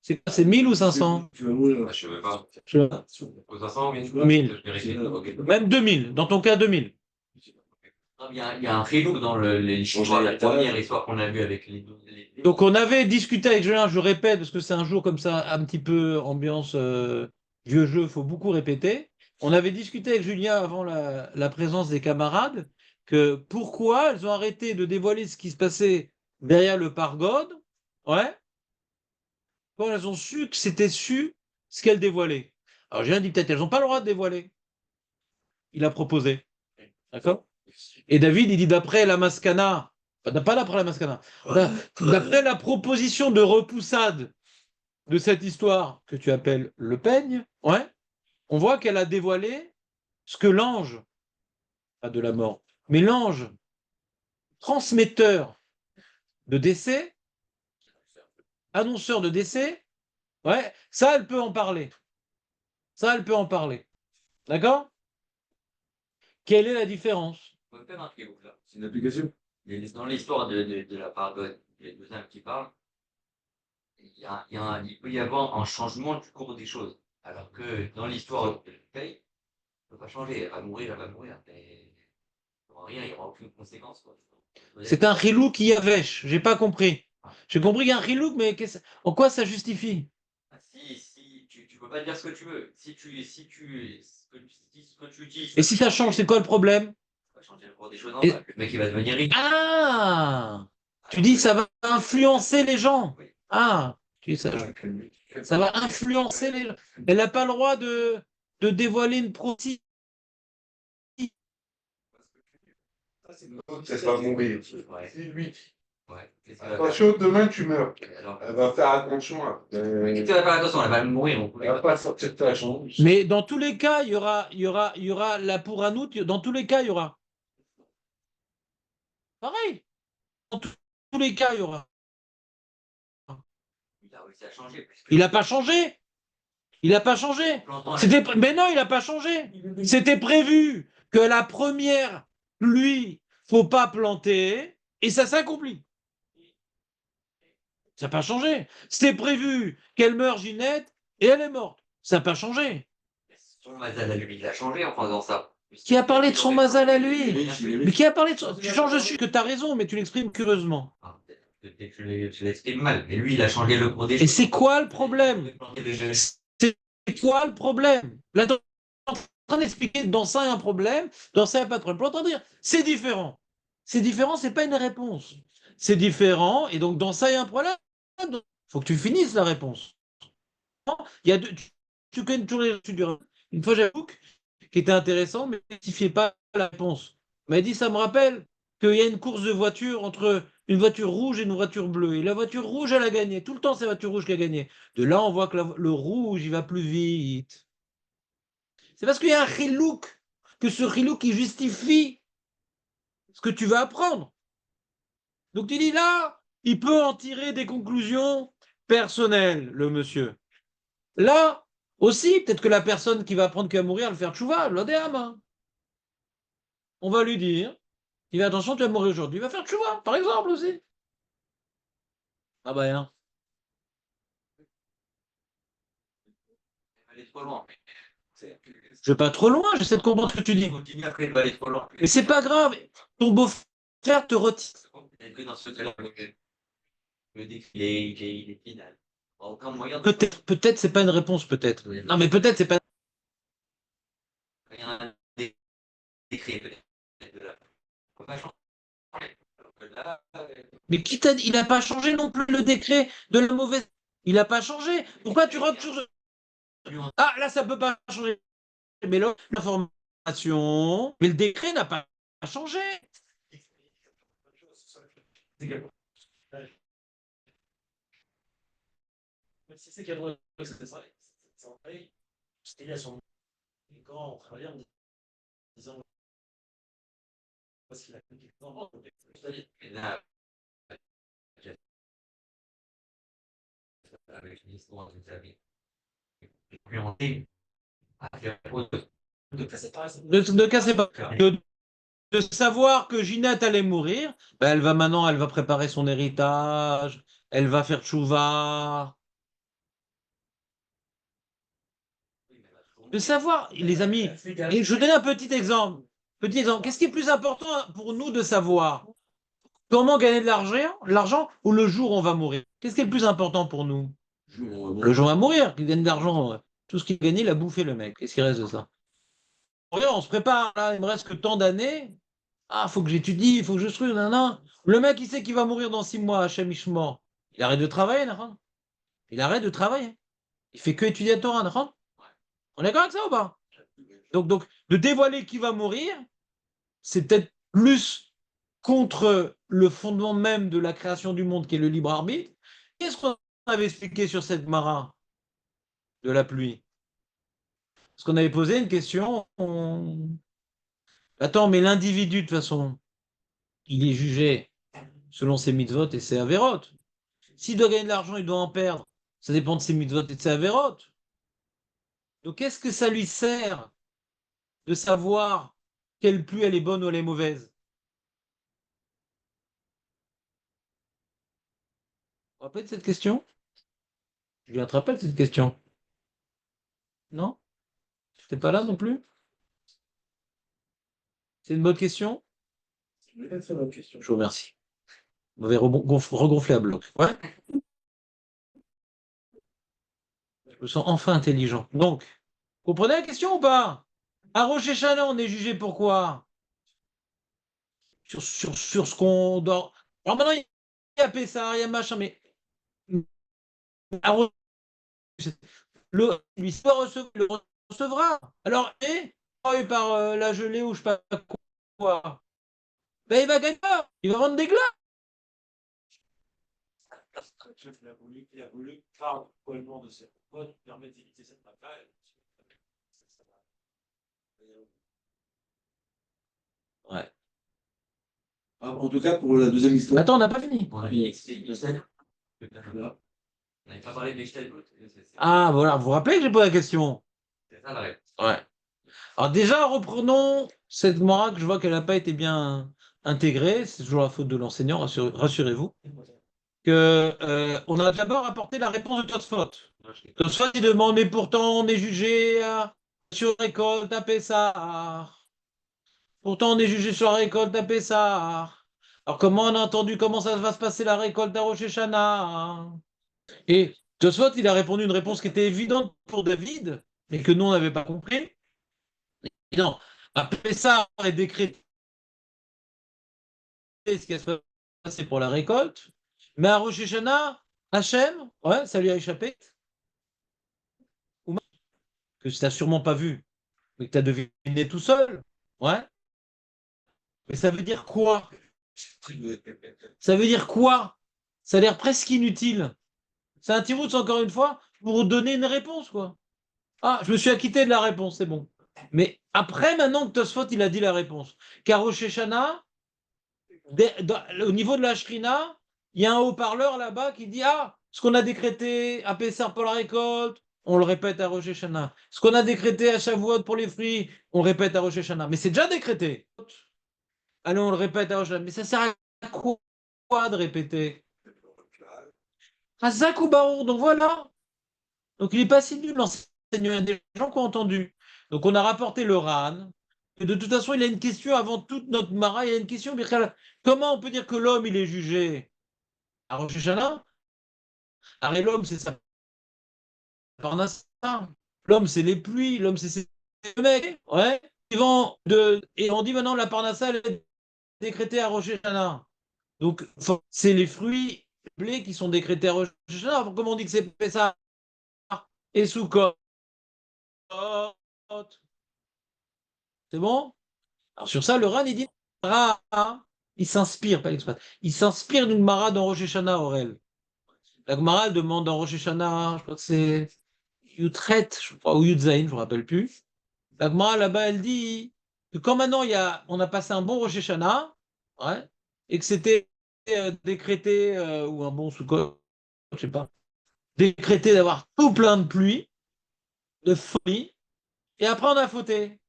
C'est 1000 ou 500? Tu vas mourir. Je ne sais pas. Je- Aux 500, oui. 1000. Je vérifie. Ok. Même 2000. Dans ton cas, 2000. Non, il y a un relook dans l'histoire, la première histoire qu'on a vue avec les. Donc, on avait discuté avec Julien, je répète, parce que c'est un jour comme ça, un petit peu ambiance vieux jeu, il faut beaucoup répéter. On avait discuté avec Julien avant la présence des camarades que pourquoi elles ont arrêté de dévoiler ce qui se passait derrière le Pargode, ouais, quand elles ont su que c'était su ce qu'elles dévoilaient. Alors Julien dit peut-être elles n'ont pas le droit de dévoiler. Il a proposé. D'accord? Et David, il dit d'après la Maskana, enfin, pas d'après la Maskana, d'après la proposition de repoussade de cette histoire que tu appelles le peigne, ouais, on voit qu'elle a dévoilé ce que l'ange, pas de la mort, mais l'ange transmetteur de décès, annonceur de décès, ouais, ça, elle peut en parler. Ça, elle peut en parler. D'accord? Quelle est la différence? On peut faire un relook, là. C'est une application. Dans l'histoire de la parole, les deux âmes qui parlent, il peut y avoir un changement du cours des choses. Alors que dans l'histoire de Paye, ça ne peut pas changer. Elle va mourir, elle va mourir. Mais il n'y aura rien, il n'y aura aucune conséquence. Quoi. C'est un chilouk Yavesh, j'ai pas compris. J'ai compris qu'il y a un chilouk, mais en quoi ça justifie? Ah, si tu peux pas dire ce que tu veux. Ce que tu dis. Et si ça change, c'est quoi le problème? Ça va changer le cours des choses normales. Le mec, il va devenir riche. Ah! Tu dis ça va influencer les gens. Oui. Ah, tu dis ça va influencer les gens. Elle n'a pas le droit de dévoiler une prophétie. C'est pas mourir. Ouais. C'est lui. Ouais. Qu'est-ce Attention, demain tu meurs. Alors, Elle va faire attention. qu'est-ce qu'elle va faire attention? Elle va mourir. Elle va pas sortir de ta chambre. Mais dans tous les cas, il y aura la pouranout. Dans tous les cas, il y aura. Pareil. Dans tous les cas, il y aura. Il a réussi à changer. Il n'a pas changé. Il n'a pas changé. Mais non, il n'a pas changé. C'était prévu que la première pluie, faut pas planter, et ça s'accomplit. Ça n'a pas changé. C'était prévu qu'elle meure, Ginette, et elle est morte. Ça n'a pas changé. Son mazal à lui, il a changé en faisant ça. Qui a parlé de son mazal à lui? Mais qui a parlé de son... Tu changes de sujet, que tu as raison, mais tu l'exprimes curieusement. Peut-être que je l'exprime mal, mais lui, il a changé le cours des Et choses. c'est quoi le problème? C'est quoi le problème? Là, tu es en train d'expliquer dans ça il y a un problème, dans ça il n'y a pas de problème. Pour entendre dire, c'est différent. C'est différent, c'est pas une réponse. C'est différent, et donc dans ça il y a un problème. Il faut que tu finisses la réponse. Il y a tu connais toujours les études. Une fois, j'avais un book qui était intéressant, mais ne spécifiait pas la réponse. Il m'a dit, ça me rappelle qu'il y a une course de voiture entre une voiture rouge et une voiture bleue. Et la voiture rouge, elle a gagné. Tout le temps, c'est la voiture rouge qui a gagné. De là, on voit que le rouge, il va plus vite. C'est parce qu'il y a un chilouk, que ce chilouk, qui justifie ce que tu vas apprendre. Donc, tu dis là, il peut en tirer des conclusions personnelles, le monsieur. Là, aussi, peut-être que la personne qui va apprendre qu'elle va mourir, elle va faire tchouva, l'odéama. On va lui dire, il va attention, tu vas mourir aujourd'hui, il va faire tchouva, par exemple aussi. Ah bah hein. Aller trop loin. Je vais pas trop loin, j'essaie de comprendre ce que tu dis. Continue après, il va aller trop loin. Mais c'est pas grave, ton beau-frère te retire. Peut-être que dans ce cas-là, le décret, il est final. Aucun moyen de Peut-être c'est pas une réponse, peut-être. Non, mais peut-être c'est pas. rien décret, peut-être. On va changer. Alors que là, Mais qui t'a dit, il n'a pas changé non plus le décret de la mauvaise. Il n'a pas changé. Pourquoi tu rentres sur. Ah, là, ça peut pas changer. Mais l'information, mais le décret n'a pas changé. Si c'est cadre, c'est ça. C'était à son grand travailleur en disant parce qu'il a et là, avec une histoire, vous savez, orienté à faire de casser pas. Ne cassez pas. De savoir que Ginette allait mourir, ben elle va maintenant, elle va préparer son héritage, elle va faire tchouva. De savoir, les amis, et je donne un petit exemple. Petit exemple. Qu'est-ce qui est plus important pour nous de savoir? Comment gagner de l'argent ou le jour où on va mourir? Qu'est-ce qui est le plus important pour nous? Le jour où on va mourir, qu'il gagne de l'argent. Tout ce qu'il a gagné, il a bouffé le mec. Qu'est-ce qui reste de ça? On se prépare, là, il me reste que tant d'années. Ah, faut que j'étudie, il faut que je truc, nanana. Le mec, il sait qu'il va mourir dans 6 mois, Hachem Ishmor. Il arrête de travailler, d'accord? Il arrête de travailler. Il fait que étudier la Torah, d'accord? On est d'accord avec ça ou pas? Donc, de dévoiler qui va mourir, c'est peut-être plus contre le fondement même de la création du monde qui est le libre arbitre. Qu'est-ce qu'on avait expliqué sur cette mara de la pluie? Parce qu'on avait posé une question. Attends, mais l'individu, de toute façon, il est jugé selon ses mitzvot et ses avérotes. S'il doit gagner de l'argent, il doit en perdre. Ça dépend de ses mitzvot et de ses avérotes. Donc, qu'est-ce que ça lui sert de savoir quelle pluie elle est bonne ou elle est mauvaise? Vous vous rappelez de cette question? Je viens te rappeler de cette question. Non? T'es pas là non plus? C'est une bonne question? Je vous remercie. Vous m'avez regonflé à bloc. Ouais. Je me sens enfin intelligent. Donc, vous comprenez la question ou pas? À Rosh Hashanah, on est jugé pourquoi? Sur ce qu'on doit. Alors maintenant, il y a Pessah, il y a machin, mais à Rosh lui le recevra. Alors, par la gelée ou je sais pas quoi, ben, il va gagner pas. Il va vendre des glaces. Il a voulu par le nom de ses potes permettre d'éviter cette bataille. Ouais. En tout cas, pour la deuxième histoire. Attends, on n'a pas fini. on a mis Yosef. On n'avait pas parlé de l'Echtalgout. Ah, voilà, vous vous rappelez que j'ai posé la question? C'est ça la réponse. Ouais. Alors déjà, reprenons cette Gemara que je vois qu'elle n'a pas été bien intégrée. C'est toujours la faute de l'enseignant, rassurez-vous. On a d'abord apporté la réponse de Tosfot. Tosfot, il demande, mais pourtant on est jugé sur récolte à Pessah. Pourtant on est jugé sur la récolte à Pessah. Alors comment on a entendu comment ça va se passer la récolte à Rosh Hashanah? Et Tosfot, il a répondu une réponse qui était évidente pour David, mais que nous on n'avait pas compris. Et non, à Pessah est décrété ce qui va se passer pour la récolte, mais à Rosh Hashanah, Hachem, ouais, ça lui a échappé. Que tu n'as sûrement pas vu, mais que tu as deviné tout seul. Ouais. Mais ça veut dire quoi? Ça veut dire quoi? Ça a l'air presque inutile. C'est un tiroute, encore une fois, pour donner une réponse, quoi. Ah, je me suis acquitté de la réponse, c'est bon. Mais après, maintenant que Tosfot, il a dit la réponse. Car au Sheshana, au niveau de la Shrina, il y a un haut-parleur là-bas qui dit, ah, ce qu'on a décrété à Pessah pour la récolte, on le répète à Rosh Hashanah. Ce qu'on a décrété à Shavuot pour les fruits, on répète à Rosh Hashanah. Mais c'est déjà décrété. Allez, on le répète à Rosh Hashanah. Mais ça sert à quoi de répéter? À Zak ou Baour, donc voilà. Donc il n'est pas si nul l'enseignant. Il y a des gens qui ont entendu. Donc on a rapporté le Ran. Et de toute façon, il a une question avant toute notre Mara. Il y a une question. Comment on peut dire que l'homme, il est jugé à Rosh Hashanah? Arrête, l'homme, c'est sa parnassa. L'homme, c'est les pluies. L'homme, c'est ses mecs. Ouais. Et on dit maintenant la parnassa, elle est décrétée à Rosh Hashanah. Donc, c'est les fruits, les blés qui sont décrétés à Rosh Hashanah. Comment on dit que c'est Pessah et Sukkot? C'est bon? Alors, sur ça, le Ran, il dit il s'inspire, pas l'exploit. Il s'inspire d'une Mara dans Rosh Hashanah, Aurel. La Gemara elle demande dans Rosh Hashanah, je crois que c'est Yutret, je crois, ou Yutzaïn, je ne me rappelle plus. La Gemara là-bas, elle dit que quand maintenant on a passé un bon Rosh Hashanah, ouais, et que c'était décrété, ou un bon Sukkot, je sais pas, décrété d'avoir tout plein de pluie, de folie, et après on a fauté.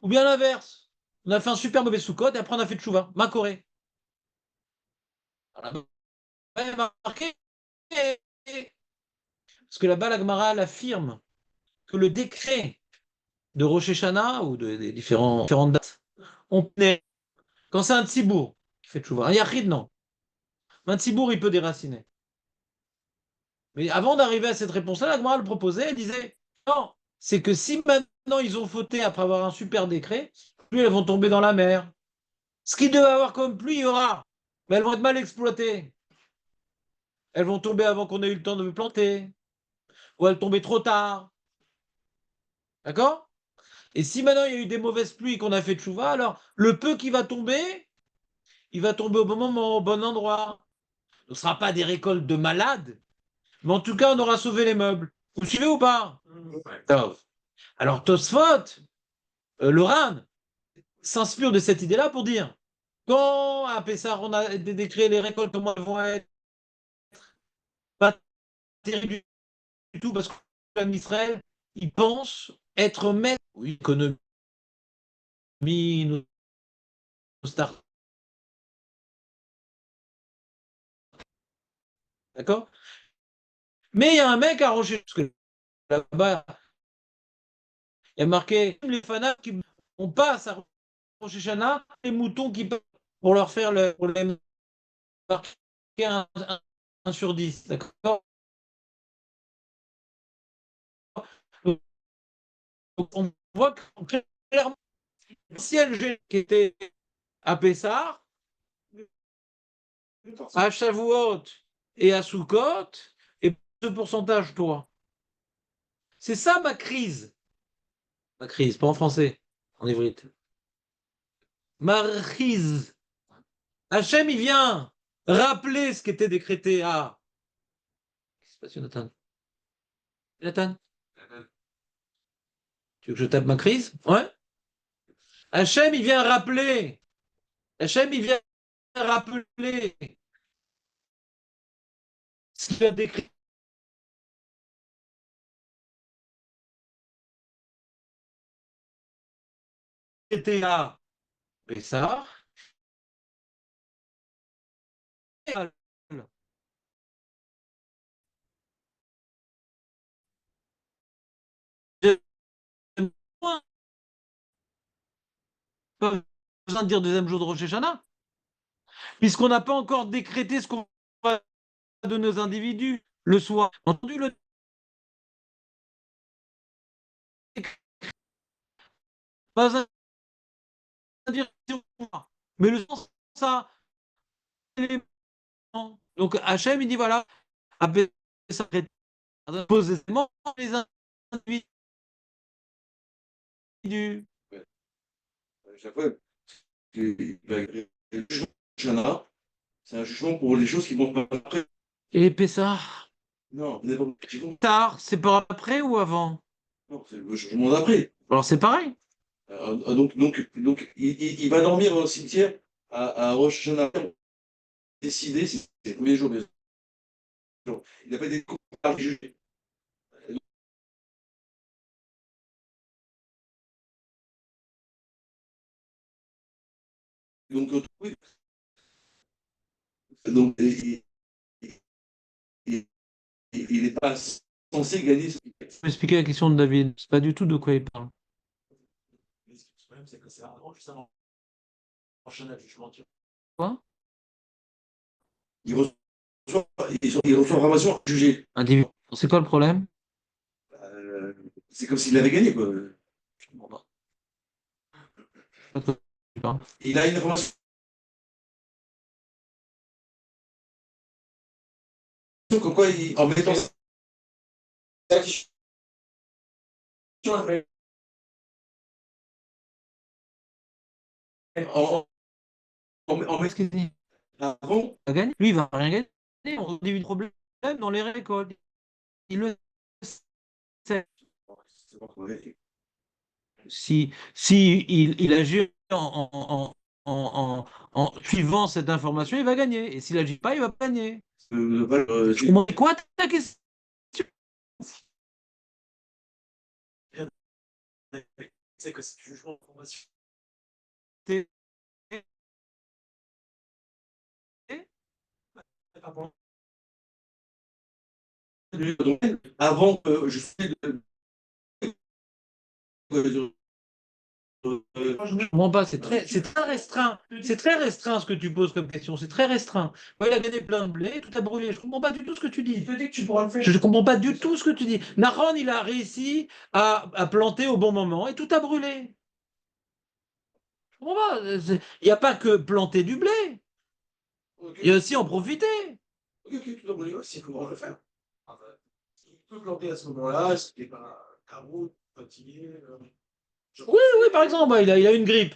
Ou bien l'inverse. On a fait un super mauvais Sukkot, et après on a fait Tchouva, Makoré. Alors, elle a marqué, parce que là-bas, la Gemara elle affirme que le décret de Rosh Hashanah, ou des différentes dates, on est, quand c'est un tzibour qui fait Tchouva, un yachid, non. Un tzibour, il peut déraciner. Mais avant d'arriver à cette réponse-là, la Gemara le proposait, elle disait, non, c'est que si maintenant ils ont fauté après avoir un super décret, plus elles vont tomber dans la mer. Ce qui devait avoir comme pluie, il y aura. Mais elles vont être mal exploitées. Elles vont tomber avant qu'on ait eu le temps de planter. Ou elles tomber trop tard. D'accord? Et si maintenant il y a eu des mauvaises pluies et qu'on a fait tchouva, alors le peu qui va tomber, il va tomber au bon moment, au bon endroit. Ce ne sera pas des récoltes de malades, mais en tout cas, on aura sauvé les meubles. Vous suivez ou pas? Tov. Alors Tosfot, le Ran, s'inspire de cette idée-là pour dire quand à Pessah, on a décrit les récoltes, comment elles vont être pas terribles du tout, parce qu'en Israël, ils pensent être maîtres, oui, économie, nos start. D'accord? Mais il y a un mec à Rocher, parce que là-bas, il y a marqué les fanats qui on passe à Rosh Hashanah, les moutons qui peuvent pour leur faire pour les marquer un sur 10. D'accord? Donc, on voit que clairement, le ciel qui était à Pessah, à Shavuot et à Sukkot, et ce pourcentage, toi. C'est ça ma crise. Ma crise, pas en français, en ivrite. Ma crise. Hachem, il vient rappeler ce qui était décrété à. Qu'est-ce qui se passe, Jonathan? Jonathan, tu veux que je tape ma crise? Ouais. Hachem, il vient rappeler. Hachem, il vient rappeler ce qu'il a décrété était à Pessah. Pas besoin de dire deuxième jour de Rosh Hashanah, puisqu'on n'a pas encore décrété ce qu'on va de nos individus le soir. Entendu le pas besoin de dire mais le sens ça élément. Donc Hachem il dit voilà, après ça posément les individus. Chaque fois, le jugement de Shana, c'est un jugement pour les choses qui vont pas après. Et Pessah, Non, effectivement, tard, c'est pas après ou avant? non, c'est le jugement d'après. Alors c'est pareil. Donc il va dormir au cimetière à Rosh Hashanah. Décider, c'est le premier jour, bien sûr. Il n'a pas été jugé. Donc, oui. Donc, il n'est pas censé gagner. Je vais expliquer la question de David. C'est pas du tout de quoi il parle. Mais ce problème, c'est que c'est avant, juste avant le jugement. Quoi? Il reçoit, il reçoit information jugée. Individu. C'est quoi le problème? C'est comme s'il avait gagné, quoi. Il a une information comme quoi, en mettant ça, en Qu'est-ce qu'il dit? avant, Il va gagner. Lui, il va rien gagner. On dit le problème dans les récoltes. Il le sait. Si il agit en suivant cette information, il va gagner. Et s'il n'agit pas, il va pas gagner. Je comprends quoi ta question? C'est que c'est du jugement d'information. Avant que je fais Je comprends pas, c'est très restreint. C'est très restreint ce que tu poses comme question. C'est très restreint. Moi, il a gagné plein de blé, tout a brûlé. Je comprends pas du tout ce que tu dis. Je te dis que tu pourras le faire. Je ne comprends pas du tout ce que tu dis. Nahon, il a réussi à planter au bon moment et tout a brûlé. Je comprends pas. Il n'y a pas que planter du blé. Il y a aussi en profiter. Ok, tout d'abord, aussi, comment le faire? Il peut planter à ce moment-là, s'il n'est pas carreau, fatigué. Oui, oui, par exemple, il a une grippe.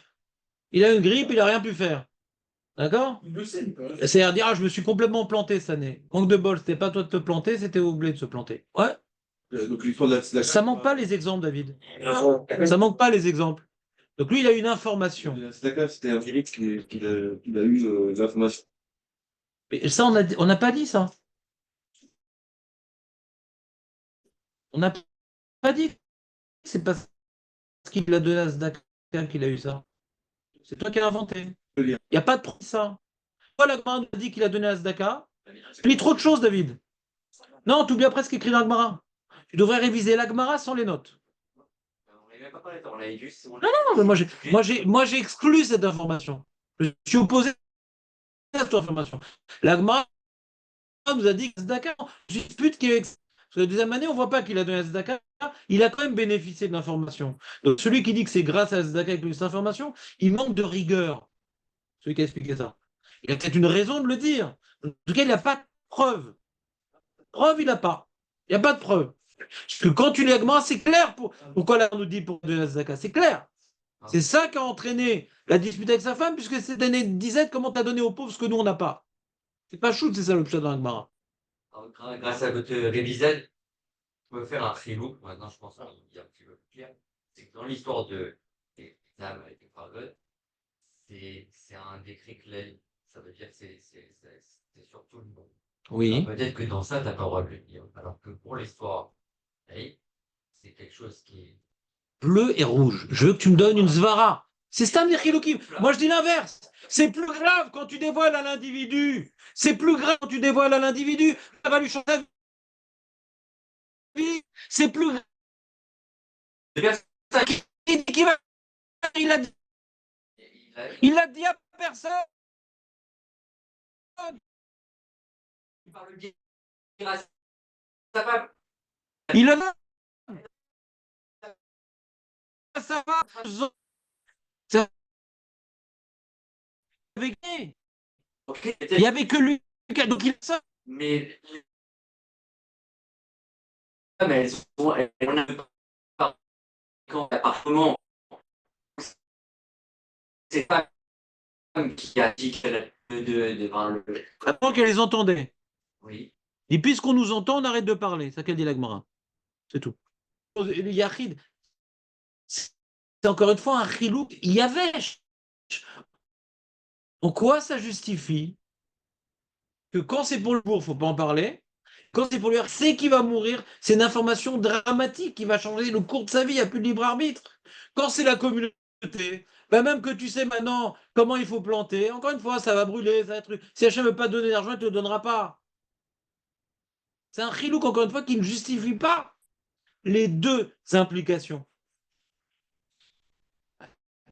Il a une grippe, il n'a rien pu faire. D'accord? Il le sait, il peut. C'est-à-dire dire, ah, je me suis complètement planté cette année. Manque de bol, c'était pas toi de te planter, c'était au blé de se planter. Ouais. Donc l'histoire de Ça manque pas les exemples, David. Ça manque pas les exemples. Donc lui, il a une information. la Tzedaka, c'était un Félix qu'il a eu l'information. Mais ça, on n'a pas dit ça. On n'a pas dit que c'est parce qu'il a donné à Zdaka qu'il a eu ça. C'est toi qui l'as inventé. Il n'y a pas de preuve de ça. Toi, la Gemara nous a dit qu'il a donné à Zdaka. Tu lis trop de choses, David. Non, tu oublies après ce qu'écrit la Gemara. Tu devrais réviser la Gemara sans les notes. On l'a juste. Non, mais moi j'ai exclu cette information. Je suis opposé à cette information. La Gemara nous a dit que Zdaka, je dispute qu'il est. Parce que la deuxième année, on ne voit pas qu'il a donné à Zdaka, il a quand même bénéficié de l'information. Donc celui qui dit que c'est grâce à Zdaka qu'il a eu cette information, il manque de rigueur. Celui qui a expliqué ça. Il a peut-être une raison de le dire. En tout cas, il n'a pas de preuve. Preuve, il n'a pas. Il n'y a pas de preuve. Parce que quand tu lis la Gemara, c'est clair pourquoi là on nous dit pour donner à Zdaka. C'est clair. C'est ça qui a entraîné la dispute avec sa femme, puisque cette année disait comment t'as donné aux pauvres ce que nous on n'a pas. C'est pas chou, c'est ça le pshat dans la Gemara. Grâce à votre révisette, on peut faire un trilou. Maintenant, je pense qu'il y a un petit peu plus clair. C'est que dans l'histoire des âmes et des Fargot, c'est un décret clair. Ça veut dire que c'est sur tout le monde. Oui. Peut-être que dans ça, tu n'as pas le droit de le dire. Alors que pour l'histoire, c'est quelque chose qui est. Bleu et rouge. Je veux que tu me donnes une svara. C'est Stam des Chiloukim. Moi, je dis l'inverse. C'est plus grave quand tu dévoiles à l'individu. C'est plus grave quand tu dévoiles à l'individu. Ça va lui changer la vie. C'est plus grave. Qui va- il l'a dit à personne. Il en a. Ça va. Ça avait gagné. Il n'y avait que lui. Donc il ça. Mais elles sont, elles n'ont pas quand apparemment c'est pas qui a dit qu'elle Attends qu'elle les entendait. Oui. Et puisqu'on nous entend, on arrête de parler. C'est ça qu'elle dit la Gemara. C'est tout. Le Yachid, c'est encore une fois un chilouk. Il y avait. En quoi ça justifie que quand c'est pour le bourg, il ne faut pas en parler. Quand c'est pour lui, c'est qu'il va mourir. C'est une information dramatique qui va changer le cours de sa vie. Il n'y a plus de libre arbitre. Quand c'est la communauté, ben même que tu sais maintenant comment il faut planter, encore une fois, ça va brûler, ça va être. Si Hachem ne veut pas donner d'argent, il ne te le donnera pas. C'est un chilouk, encore une fois, qui ne justifie pas les deux implications.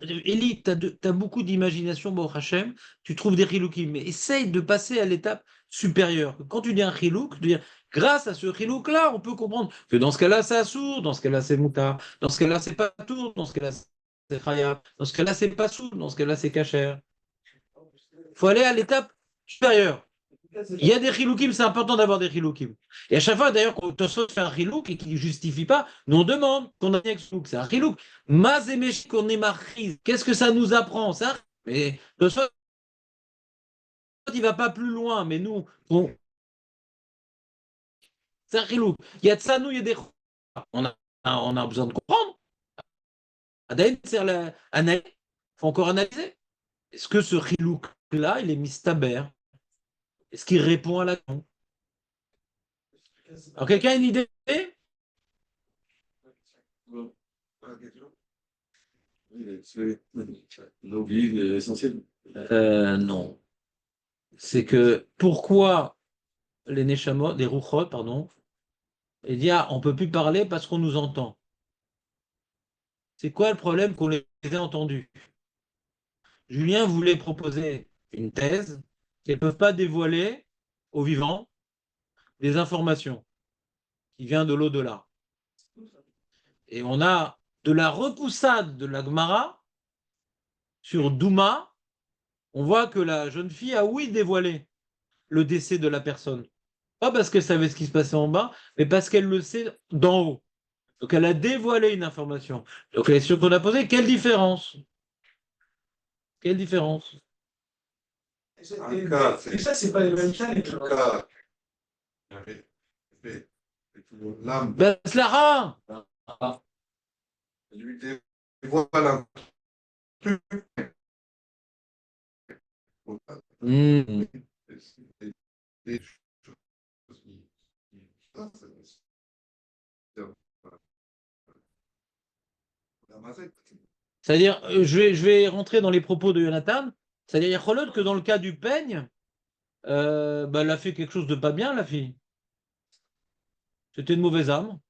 Élie, tu as beaucoup d'imagination, bon Hachem, tu trouves des chiloukim, mais essaye de passer à l'étape supérieure. Quand tu dis un chilouk, tu dis, grâce à ce chilouk-là, on peut comprendre que dans ce cas-là, c'est assourd, dans ce cas-là, c'est moutar, dans ce cas-là, c'est pas tour, dans ce cas-là, c'est khayab, dans ce cas-là, c'est pas soud, dans ce cas-là, c'est kacher. Il faut aller à l'étape supérieure. Il y a des chiloukim, c'est important d'avoir des chiloukim. Et à chaque fois, d'ailleurs, quand Tosfot fait un chilouk et qu'il ne justifie pas, nous on demande qu'on a bien que c'est un chilouk. Mazémesh qu'on est marchise. Qu'est-ce que ça nous apprend, ça? Mais Tosfot, il ne va pas plus loin, mais nous, c'est un chilouk. Il y a de ça, nous, il y a des. On a besoin de comprendre. Adaïn, c'est l'analyse. Il faut encore analyser. Est-ce que ce chilouk-là, il est mistaber? Est-ce qu'il répond à la question? Alors, quelqu'un a une idée? L'essentiel. Non. C'est que pourquoi les Neshamot, les Ruchot, pardon, il dit ah, on peut plus parler parce qu'on nous entend. C'est quoi le problème qu'on les ait entendus? Julien voulait proposer une thèse qu'elles ne peuvent pas dévoiler aux vivants des informations qui viennent de l'au-delà. Et on a de la repoussade de la Gemara sur Douma. On voit que la jeune fille a oui dévoilé le décès de la personne. Pas parce qu'elle savait ce qui se passait en bas, mais parce qu'elle le sait d'en haut. Donc elle a dévoilé une information. Donc la question qu'on a posée, quelle différence? Quelle différence? Et ça, c'est pas les mêmes cas. L'âme Ben, Slara! lui dévoile un truc. Hmm. C'est-à-dire, je vais rentrer dans les propos de Jonathan. C'est-à-dire, il y a Cholot que dans le cas du peigne, ben, elle a fait quelque chose de pas bien, la fille. C'était une mauvaise âme.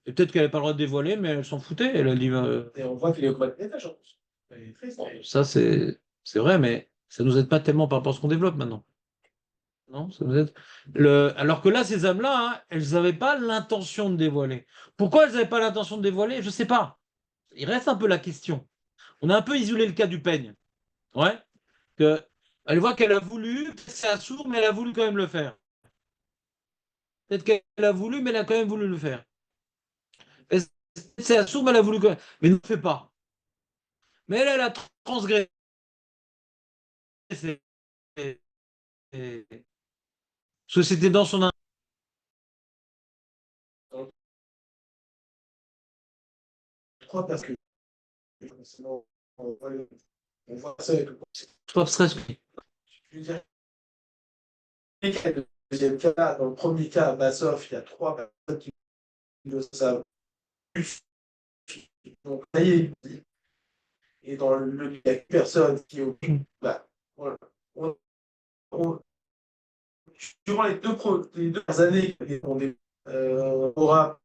Et peut-être qu'elle n'avait pas le droit de dévoiler, mais elle s'en foutait. Elle a dit. Et on voit qu'il est au combat de ménage, en plus. Elle est triste. Ça, c'est vrai, mais ça ne nous aide pas tellement par rapport à ce qu'on développe maintenant. Non, ça nous aide. Alors que là, ces âmes-là, hein, elles n'avaient pas l'intention de dévoiler. Pourquoi elles n'avaient pas l'intention de dévoiler? Je ne sais pas. Il reste un peu la question. On a un peu isolé le cas du peigne. Ouais. Elle voit qu'elle a voulu, c'est assourd, mais elle a voulu quand même le faire. Peut-être qu'elle a voulu, mais elle a quand même voulu le faire. C'est assourd, mais elle a voulu quand même. Mais ne le fait pas. Mais elle a transgressé. Parce que c'était dans son. Pourquoi? Parce que sinon, on voit ça et tout. Trop stress. Je veux dire, le deuxième cas, dans le premier cas, à Bassoff, il y a 3 personnes qui le savent. Donc, ça y est, Et dans le il y a personne qui est au bah, voilà. On- durant les deux dernières années, on aura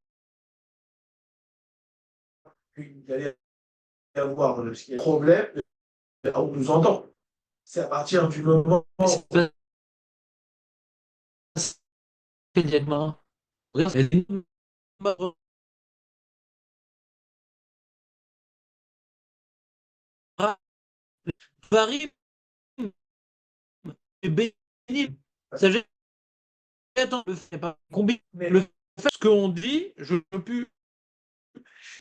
il allait y avoir un problème, on nous entend. C'est à partir du moment C'est pas ça, immédiatement. Regarde, varie, mais béni. Ça jette le fait pas combien mais le fait ce qu'on dit, je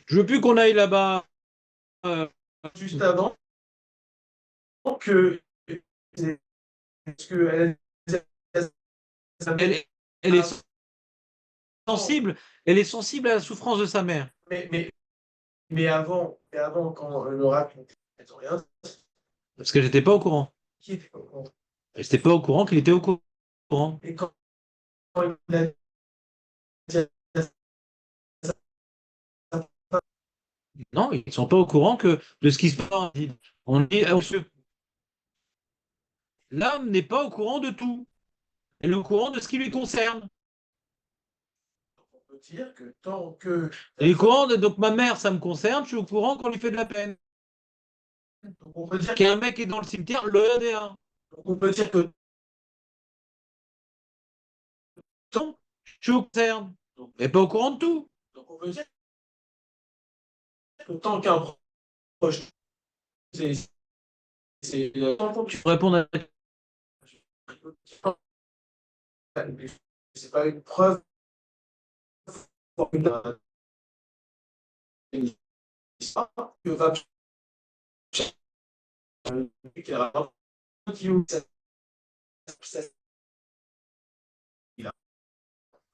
veux plus qu'on aille là-bas. euh, juste avant que est-ce que elle, elle est sensible, elle est sensible à la souffrance de sa mère. mais, mais, mais avant quand l'oracle elles ont rien Parce que j'étais pas au courant. qui était au courant. Je n'étais pas au courant qu'il était au courant. Et quand il a dit Non, ils ne sont pas au courant de ce qui se passe. On dit, l'âme n'est pas au courant de tout. Elle est au courant de ce qui lui concerne. on peut dire que tant que Elle est au courant donc ma mère, ça me concerne, je suis au courant qu'on lui fait de la peine. on peut dire Qu'un mec est dans le cimetière, le EDA. on peut dire que Donc, je suis au concerne. Mais pas au courant de tout. donc on peut dire que tant qu'un proche c'est tant que tu Pour répondre à c'est pas une preuve que va il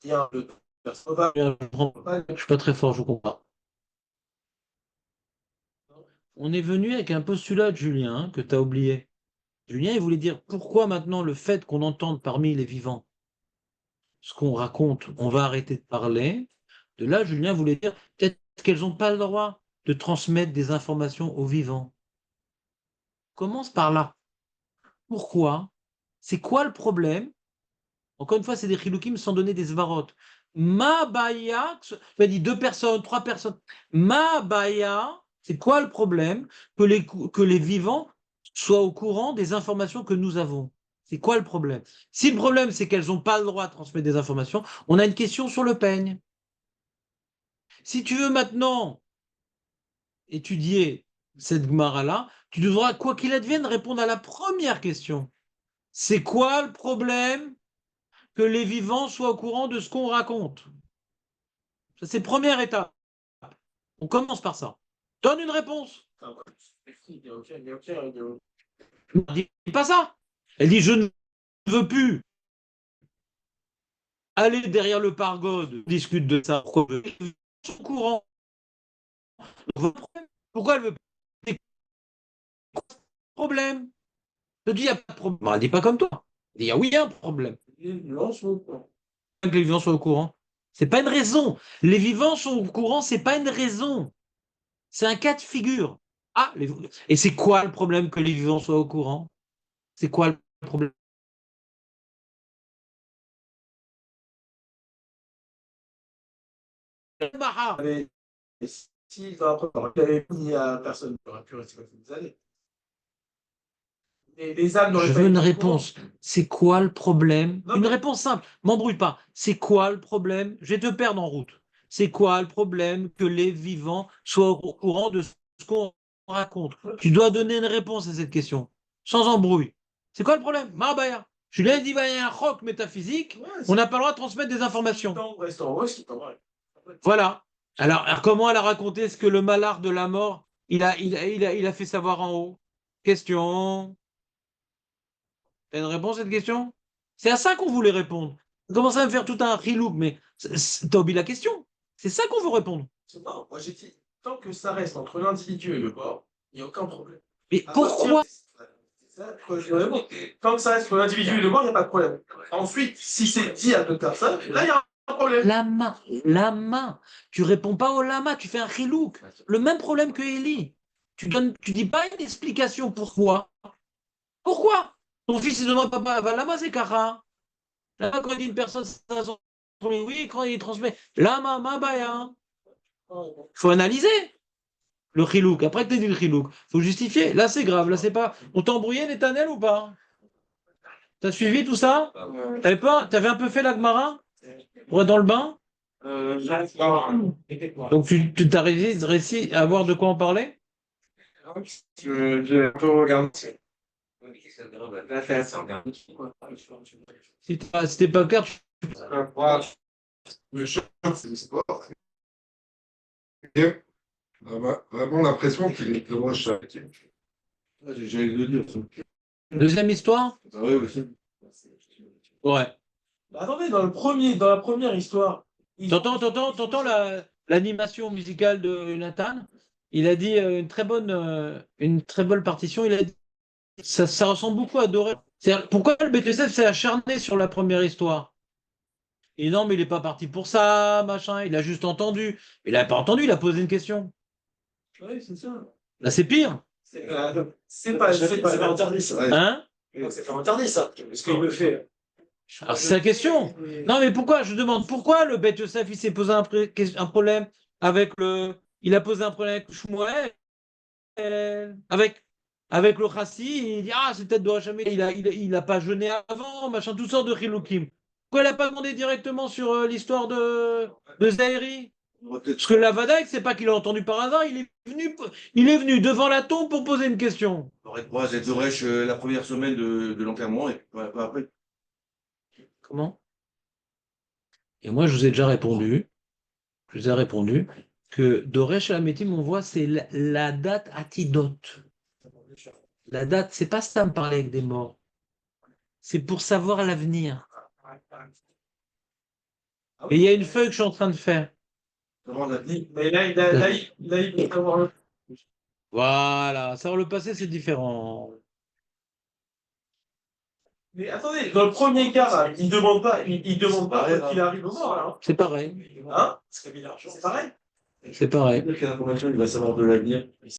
y a le personne je suis pas très fort, je vous comprends. On est venu avec un postulat de Julien que tu as oublié. Julien, il voulait dire pourquoi maintenant le fait qu'on entende parmi les vivants ce qu'on raconte, on va arrêter de parler. De là, Julien voulait dire peut-être qu'elles n'ont pas le droit de transmettre des informations aux vivants. Commence par là. Pourquoi? C'est quoi le problème? Encore une fois, c'est des chiloukim sans donner des svarot. Ma baya, tu as dit 2 personnes, 3 personnes. Ma baya, c'est quoi le problème que les vivants soient au courant des informations que nous avons? C'est quoi le problème? Si le problème, c'est qu'elles n'ont pas le droit de transmettre des informations, on a une question sur le peigne. Si tu veux maintenant étudier cette Gemara-là, tu devras, quoi qu'il advienne, répondre à la première question. C'est quoi le problème que les vivants soient au courant de ce qu'on raconte? Ça, c'est première étape. On commence par ça. Donne une réponse. Elle ne dit pas ça. Elle dit, je ne veux plus aller derrière le pargode, on discute de ça. Pourquoi les vivants sont au courant? Pourquoi elle veut pas? C'est quoi le problème? Je dis, il n'y a pas de problème. Elle ne dit pas comme toi. Elle dit, ah oui, il y a un problème. Que les vivants soient au courant. C'est pas une raison. Les vivants sont au courant, c'est pas une raison. C'est un cas de figure. Ah, et c'est quoi le problème que les vivants soient au courant? C'est quoi le problème? Si il avait mis à personne, il aurait pu rester comme des années. Les âmes Je veux une réponse. C'est quoi le problème? Non, Une mais- réponse simple. M'embrouille pas. C'est quoi le problème? Je vais te perdre en route. C'est quoi le problème que les vivants soient au courant de ce qu'on raconte? Tu dois donner une réponse à cette question. Sans embrouille. C'est quoi le problème? Marabaya. Je lui ai dit, bah, il y a un choc métaphysique. On n'a pas le droit de transmettre des informations. Voilà. Alors, comment elle a raconté ce que le malard de la mort, il a fait savoir en haut? Question. T'as une réponse à cette question? C'est à ça qu'on voulait répondre. Vous commencez à me faire tout un rilouk, mais t'as oublié la question. C'est ça qu'on veut répondre. Non, moi j'ai dit, tant que ça reste entre l'individu et le corps, il n'y a aucun problème. Mais À pourquoi? Tant que ça reste entre l'individu et le corps, il n'y a pas de problème. Ensuite, si c'est dit à deux personnes, là il y a un problème. Lama. Tu réponds pas au lama, tu fais un rilouk. Le même problème que Eli. Tu dis pas une explication pourquoi. Pourquoi? Ton fils, il demande papa, va là-bas, c'est Kara. Là-bas, quand il dit une personne, ça son oui, quand il transmet. Là, ma baya. Il faut analyser le chilouk. Après que tu as dit le chilouk, il faut justifier. Là, c'est grave. Là, c'est pas. On t'a embrouillé, Netanel, ou pas? T'as suivi tout ça? T'avais un peu fait la Gemara pour être dans le bain? Donc, tu t'as réussi à voir de quoi on parlait? Je peux regarder. Si t'es pas clair, Le choc, c'est l'histoire. On a vraiment l'impression qu'il est vraiment choc. J'allais le dire. Ça. deuxième histoire? Ah ouais, aussi. Ouais. Attendez, dans la première histoire. T'entends l'animation musicale de Nathan? Il a dit une très bonne partition. Il a dit ça ressemble beaucoup à Doré. Pourquoi le BTSF s'est acharné sur la première histoire? Et non, mais il n'est pas parti pour ça, machin. Il a juste entendu. Il n'a pas entendu, il a posé une question. Oui, c'est ça. Là, c'est pire. C'est pas interdit, ça. Hein? C'est pas interdit, ça. Ce qu'il me fait. Alors, c'est la question. Non, mais pourquoi? Je demande pourquoi le Beth Yosef, il s'est posé un problème avec le. Il a posé un problème avec le Shmuel, avec le Chassi. Il dit ah, c'est peut-être de jamais. Il a pas jeûné avant, machin, toutes sortes de Chiloukim. Pourquoi il n'a pas demandé directement sur l'histoire de Zahiri? Parce que la Vadaïk, c'est pas qu'il a entendu par hasard, il est venu devant la tombe pour poser une question. Moi, c'est Zoresh la première semaine de l'enterrement et pas après. Comment? Et moi, je vous ai déjà répondu. Je vous ai répondu que Doresh Alametim, on voit, c'est la date antidote. La date, c'est pas ça me parler avec des morts. C'est pour savoir l'avenir. Et il y a une feuille que je suis en train de faire. Mais là, il peut savoir le. Voilà, savoir le passé, c'est différent. Mais attendez, dans le premier cas, là, il demande pas quoi qu'il arrive au mort, là. Hein? C'est pareil. C'est pareil. C'est pareil. Quelle information il va savoir de l'avenir?